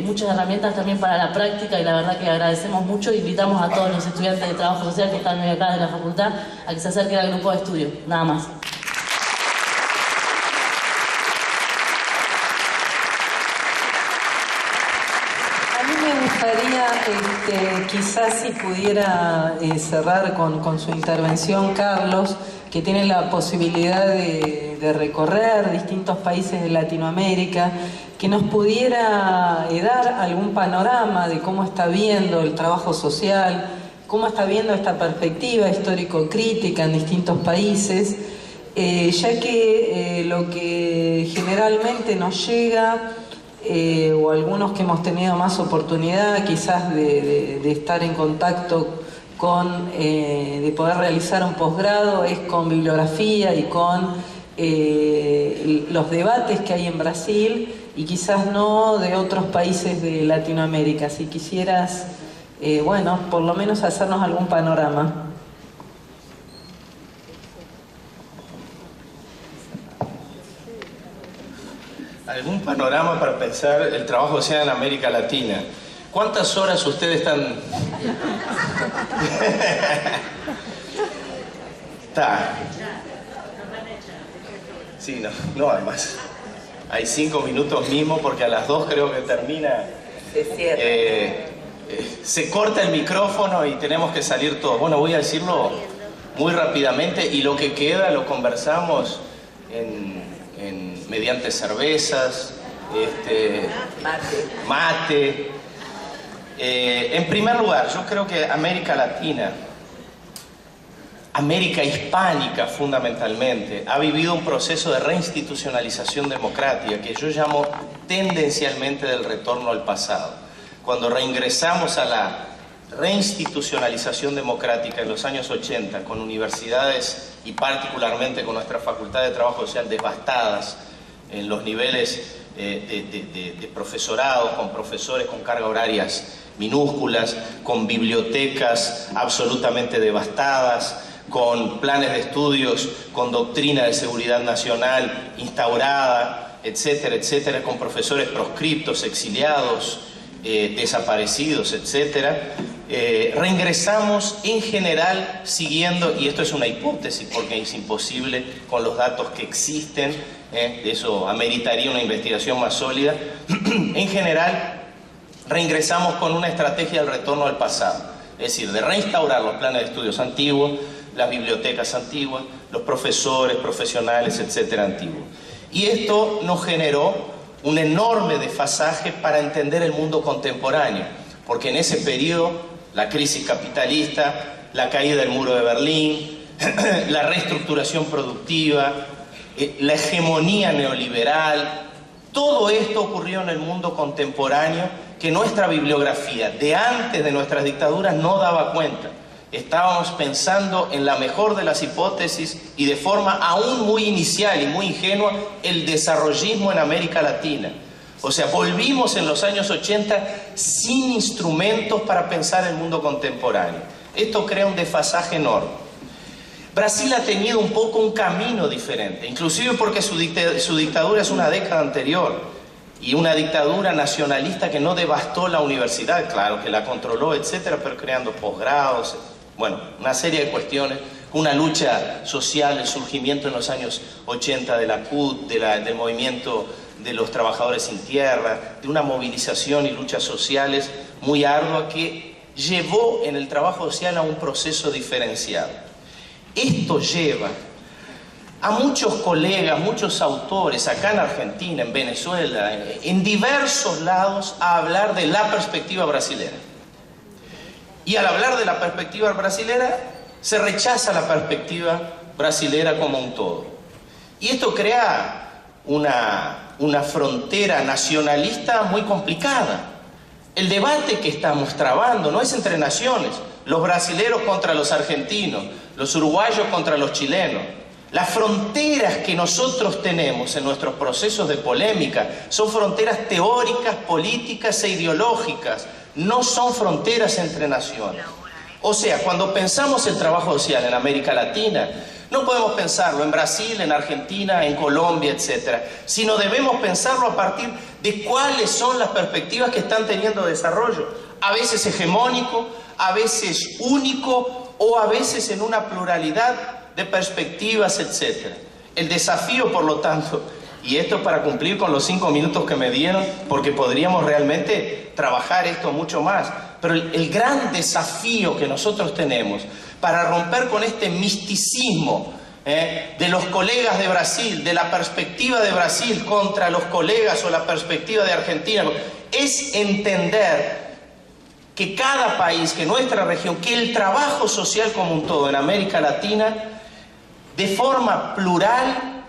muchas herramientas también para la práctica, y la verdad que agradecemos mucho. Invitamos a todos los estudiantes de trabajo social que están hoy acá de la facultad a que se acerquen al grupo de estudio, nada más. gustaría, quizás si pudiera cerrar con su intervención, Carlos, que tiene la posibilidad de recorrer distintos países de Latinoamérica, que nos pudiera dar algún panorama de cómo está viendo el trabajo social, cómo está viendo esta perspectiva histórico-crítica en distintos países, ya que lo que generalmente nos llega, o algunos que hemos tenido más oportunidad quizás de estar en contacto con, de poder realizar un posgrado, es con bibliografía y con los debates que hay en Brasil y quizás no de otros países de Latinoamérica. Si quisieras, bueno, por lo menos hacernos algún panorama. ¿Algún panorama para pensar el trabajo social en América Latina? ¿Cuántas horas ustedes están...? Está. Sí, no, además. Hay 5 minutos mismo porque a las 2 creo que termina. Se corta el micrófono y tenemos que salir todos. Bueno, voy a decirlo muy rápidamente y lo que queda lo conversamos mediante cervezas, mate. En primer lugar, yo creo que América Latina, América hispánica fundamentalmente, ha vivido un proceso de reinstitucionalización democrática que yo llamo tendencialmente del retorno al pasado. Cuando reingresamos a la reinstitucionalización democrática en los años 80, con universidades y particularmente con nuestra Facultad de Trabajo Social devastadas en los niveles de profesorado, con profesores con cargas horarias minúsculas, con bibliotecas absolutamente devastadas, con planes de estudios, con doctrina de seguridad nacional instaurada, etcétera, etcétera, con profesores proscriptos, exiliados, desaparecidos, etcétera. Reingresamos en general siguiendo, y esto es una hipótesis porque es imposible con los datos que existen, eso ameritaría una investigación más sólida, en general reingresamos con una estrategia del retorno al pasado, es decir, de reinstaurar los planes de estudios antiguos, las bibliotecas antiguas, los profesores, profesionales, etcétera, antiguos. Y esto nos generó un enorme desfasaje para entender el mundo contemporáneo, porque en ese periodo la crisis capitalista, la caída del muro de Berlín, la reestructuración productiva, la hegemonía neoliberal, todo esto ocurrió en el mundo contemporáneo que nuestra bibliografía de antes de nuestras dictaduras no daba cuenta. Estábamos pensando en la mejor de las hipótesis y de forma aún muy inicial y muy ingenua el desarrollismo en América Latina. O sea, volvimos en los años 80 sin instrumentos para pensar el mundo contemporáneo. Esto crea un desfasaje enorme. Brasil ha tenido un poco un camino diferente, inclusive porque su dictadura es una década anterior y una dictadura nacionalista que no devastó la universidad, claro que la controló, etcétera, pero creando posgrados, bueno, una serie de cuestiones, una lucha social, el surgimiento en los años 80 de la CUT, del movimiento de los trabajadores sin tierra, de una movilización y luchas sociales muy ardua que llevó en el trabajo social a un proceso diferenciado. Esto lleva a muchos colegas, muchos autores, acá en Argentina, en Venezuela, en diversos lados, a hablar de la perspectiva brasilera. Y al hablar de la perspectiva brasilera, se rechaza la perspectiva brasilera como un todo. Y esto crea una frontera nacionalista muy complicada. El debate que estamos trabando no es entre naciones, los brasileros contra los argentinos, los uruguayos contra los chilenos. Las fronteras que nosotros tenemos en nuestros procesos de polémica son fronteras teóricas, políticas e ideológicas, no son fronteras entre naciones. O sea, cuando pensamos el trabajo social en América Latina, no podemos pensarlo en Brasil, en Argentina, en Colombia, etcétera, sino debemos pensarlo a partir de cuáles son las perspectivas que están teniendo desarrollo, a veces hegemónico, a veces único o a veces en una pluralidad de perspectivas, etcétera. El desafío, por lo tanto, y esto es para cumplir con los 5 minutos que me dieron, porque podríamos realmente trabajar esto mucho más. Pero el gran desafío que nosotros tenemos para romper con este misticismo de los colegas de Brasil, de la perspectiva de Brasil contra los colegas o la perspectiva de Argentina, es entender que cada país, que nuestra región, que el trabajo social como un todo en América Latina, de forma plural,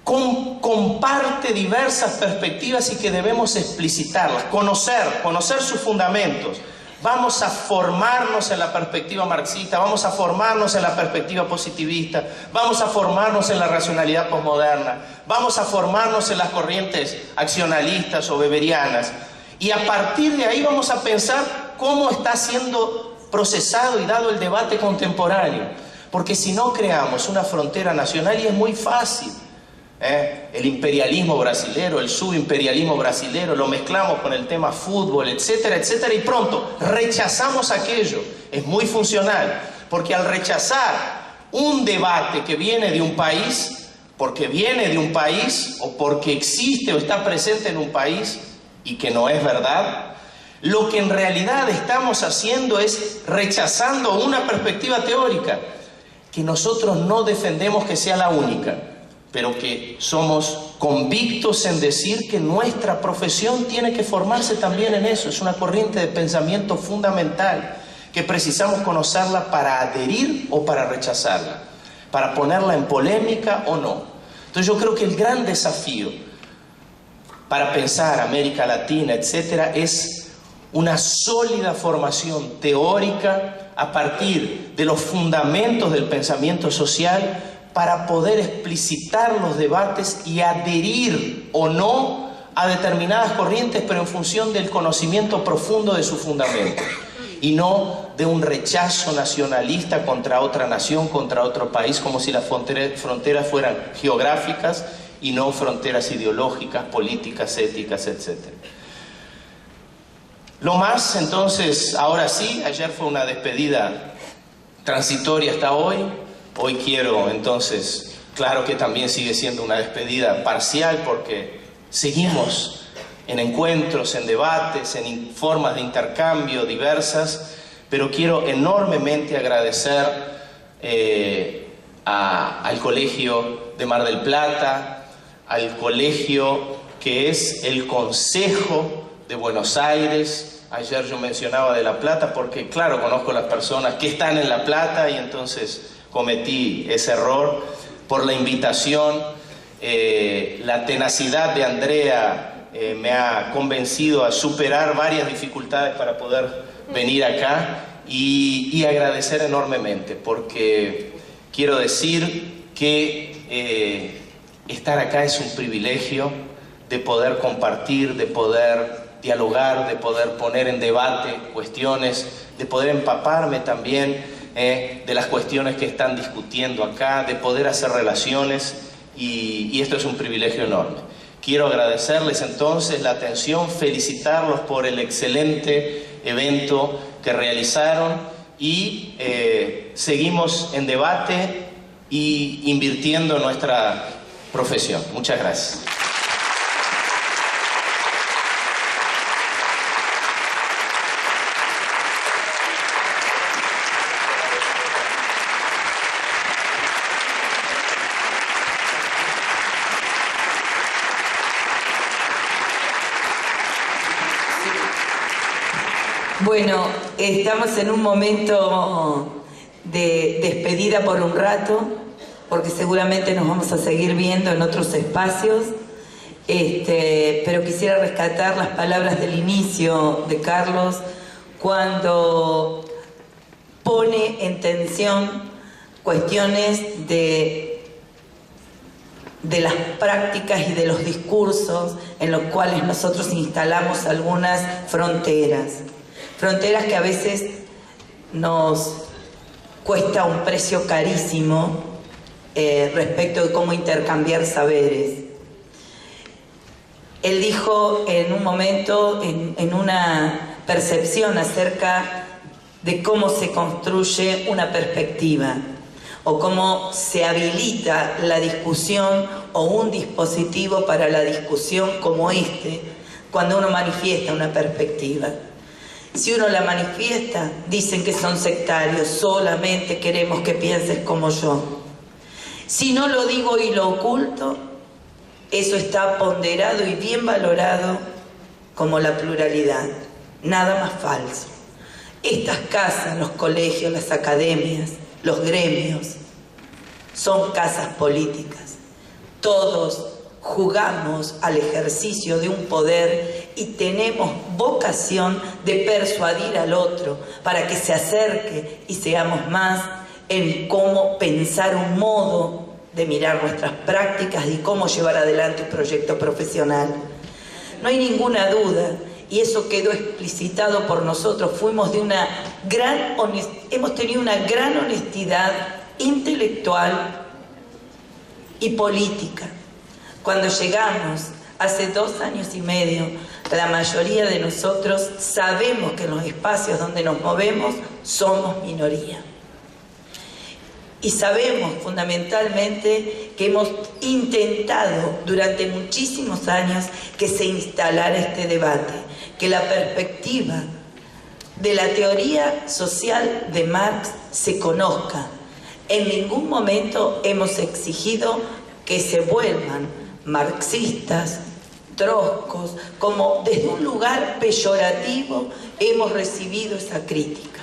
comparte diversas perspectivas y que debemos explicitarlas, conocer sus fundamentos. Vamos a formarnos en la perspectiva marxista, vamos a formarnos en la perspectiva positivista, vamos a formarnos en la racionalidad posmoderna, vamos a formarnos en las corrientes accionalistas o weberianas, y a partir de ahí vamos a pensar cómo está siendo procesado y dado el debate contemporáneo, porque si no creamos una frontera nacional, y es muy fácil, el imperialismo brasilero, el subimperialismo brasilero, lo mezclamos con el tema fútbol, etcétera, etcétera, y pronto rechazamos aquello. Es muy funcional, porque al rechazar un debate que viene de un país, porque viene de un país o porque existe o está presente en un país y que no es verdad, lo que en realidad estamos haciendo es rechazando una perspectiva teórica que nosotros no defendemos que sea la única, pero que somos convictos en decir que nuestra profesión tiene que formarse también en eso. Es una corriente de pensamiento fundamental que precisamos conocerla para adherir o para rechazarla, para ponerla en polémica o no. Entonces yo creo que el gran desafío para pensar América Latina, etcétera, es una sólida formación teórica a partir de los fundamentos del pensamiento social, para poder explicitar los debates y adherir o no a determinadas corrientes, pero en función del conocimiento profundo de su fundamento, y no de un rechazo nacionalista contra otra nación, contra otro país, como si las fronteras fueran geográficas y no fronteras ideológicas, políticas, éticas, etc. Lo más, entonces, ahora sí, ayer fue una despedida transitoria hasta hoy. Hoy quiero, entonces, claro que también sigue siendo una despedida parcial, porque seguimos en encuentros, en debates, en formas de intercambio diversas, pero quiero enormemente agradecer al Colegio de Mar del Plata, al colegio que es el Consejo de Buenos Aires. Ayer yo mencionaba de La Plata porque, claro, conozco las personas que están en La Plata y entonces cometí ese error. Por la invitación, la tenacidad de Andrea me ha convencido a superar varias dificultades para poder venir acá y agradecer enormemente, porque quiero decir que estar acá es un privilegio de poder compartir, de poder dialogar, de poder poner en debate cuestiones, de poder empaparme también de las cuestiones que están discutiendo acá, de poder hacer relaciones, y esto es un privilegio enorme. Quiero agradecerles entonces la atención, felicitarlos por el excelente evento que realizaron y seguimos en debate y invirtiendo en nuestra profesión. Muchas gracias. Bueno, estamos en un momento de despedida por un rato, porque seguramente nos vamos a seguir viendo en otros espacios, pero quisiera rescatar las palabras del inicio de Carlos, cuando pone en tensión cuestiones de las prácticas y de los discursos en los cuales nosotros instalamos algunas fronteras que a veces nos cuesta un precio carísimo respecto de cómo intercambiar saberes. Él dijo en un momento, en una percepción acerca de cómo se construye una perspectiva. o cómo se habilita la discusión o un dispositivo para la discusión como este, cuando uno manifiesta una perspectiva. Si uno la manifiesta, dicen que son sectarios, solamente queremos que pienses como yo. Si no lo digo y lo oculto, eso está ponderado y bien valorado como la pluralidad. Nada más falso. Estas casas, los colegios, las academias, los gremios, son casas políticas. Todos jugamos al ejercicio de un poder y tenemos vocación de persuadir al otro para que se acerque y seamos más en cómo pensar un modo de mirar nuestras prácticas y cómo llevar adelante un proyecto profesional. No hay ninguna duda, y eso quedó explicitado por nosotros, hemos tenido una gran honestidad intelectual y política. Cuando llegamos hace 2 años y medio, la mayoría de nosotros sabemos que en los espacios donde nos movemos somos minoría. Y sabemos fundamentalmente que hemos intentado durante muchísimos años que se instalara este debate, que la perspectiva de la teoría social de Marx se conozca. En ningún momento hemos exigido que se vuelvan marxistas, trotskos, como desde un lugar peyorativo hemos recibido esa crítica.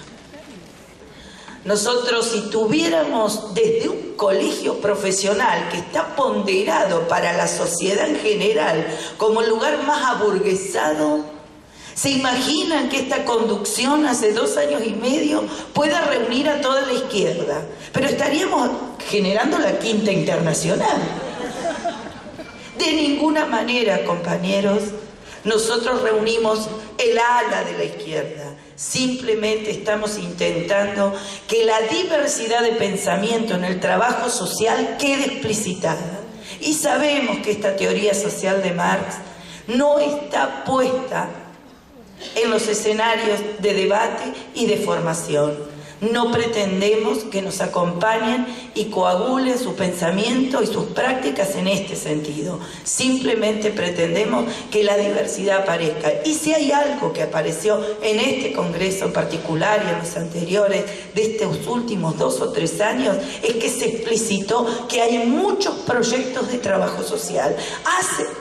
Nosotros, si tuviéramos desde un colegio profesional que está ponderado para la sociedad en general como el lugar más aburguesado, ¿se imaginan que esta conducción hace 2 años y medio pueda reunir a toda la izquierda? Pero estaríamos generando la Quinta Internacional. De ninguna manera, compañeros, nosotros reunimos el ala de la izquierda. Simplemente estamos intentando que la diversidad de pensamiento en el trabajo social quede explicitada. Y sabemos que esta teoría social de Marx no está puesta en los escenarios de debate y de formación. No pretendemos que nos acompañen y coagulen su pensamiento y sus prácticas en este sentido. Simplemente pretendemos que la diversidad aparezca. Y si hay algo que apareció en este congreso en particular y en los anteriores de estos últimos 2 o 3 años, es que se explicitó que hay muchos proyectos de trabajo social.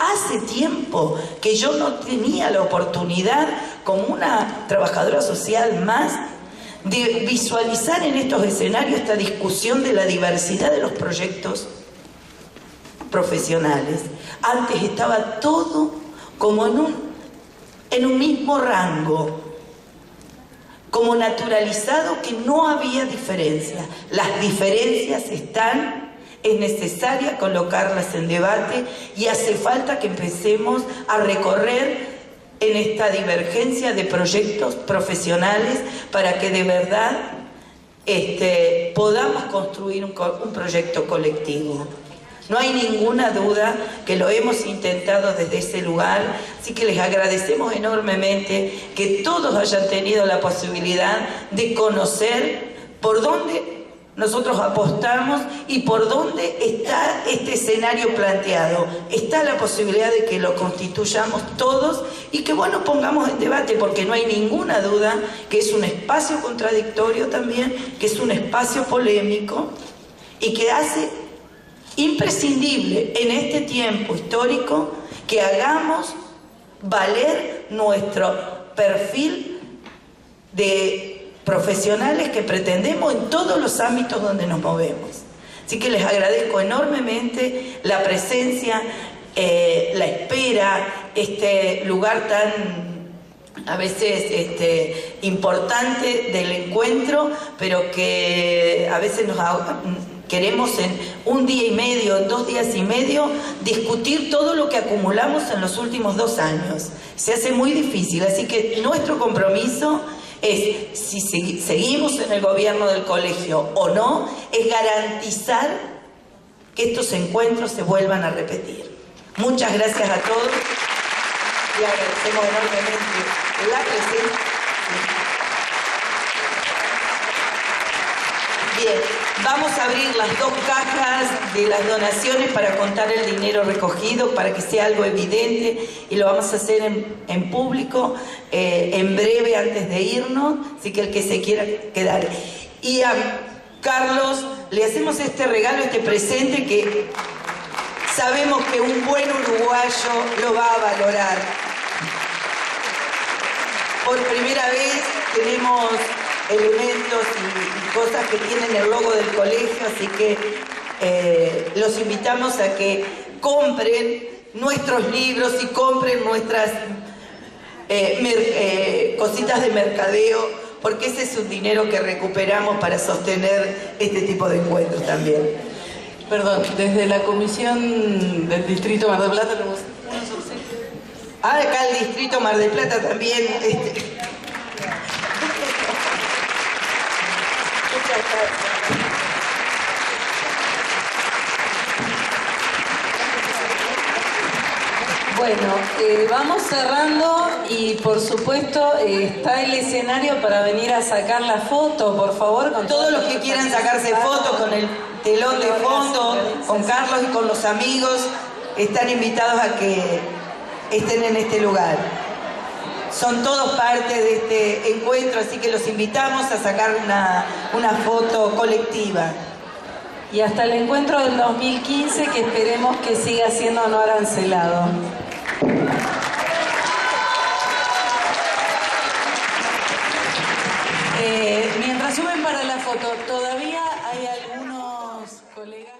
Hace tiempo que yo no tenía la oportunidad, como una trabajadora social más, de visualizar en estos escenarios esta discusión de la diversidad de los proyectos profesionales. Antes estaba todo como en un mismo rango, como naturalizado, que no había diferencia. Las diferencias están, es necesaria colocarlas en debate y hace falta que empecemos a recorrer en esta divergencia de proyectos profesionales para que de verdad podamos construir un proyecto colectivo. No hay ninguna duda que lo hemos intentado desde ese lugar, así que les agradecemos enormemente que todos hayan tenido la posibilidad de conocer por dónde nosotros apostamos y por dónde está este escenario planteado. Está la posibilidad de que lo constituyamos todos y que, bueno, pongamos en debate, porque no hay ninguna duda que es un espacio contradictorio también, que es un espacio polémico y que hace imprescindible en este tiempo histórico que hagamos valer nuestro perfil de profesionales que pretendemos en todos los ámbitos donde nos movemos. Así que les agradezco enormemente la presencia, la espera, este lugar tan a veces importante del encuentro, pero que a veces queremos en 1 día y medio, en 2 días y medio, discutir todo lo que acumulamos en los últimos 2 años. Se hace muy difícil, así que nuestro compromiso es, si seguimos en el gobierno del colegio o no, es garantizar que estos encuentros se vuelvan a repetir. Muchas gracias a todos y agradecemos enormemente la presencia. Bien. Vamos a abrir las 2 cajas de las donaciones para contar el dinero recogido, para que sea algo evidente, y lo vamos a hacer en público en breve antes de irnos, así que el que se quiera quedar. Y a Carlos le hacemos este regalo, este presente que sabemos que un buen uruguayo lo va a valorar. Por primera vez tenemos elementos y cosas que tienen el logo del colegio, así que los invitamos a que compren nuestros libros y compren nuestras cositas de mercadeo, porque ese es un dinero que recuperamos para sostener este tipo de encuentros también. Perdón, desde la Comisión del Distrito Mar del Plata tenemos unos obsequios. Acá el Distrito Mar del Plata también. Bueno, vamos cerrando y por supuesto está el escenario para venir a sacar la foto, por favor. Con todos los que quieran sacarse fotos con el telón de fondo, con Carlos y con los amigos, están invitados a que estén en este lugar. Son todos parte de este encuentro, así que los invitamos a sacar una foto colectiva. Y hasta el encuentro del 2015, que esperemos que siga siendo no arancelado. Mientras suben para la foto, todavía hay algunos colegas...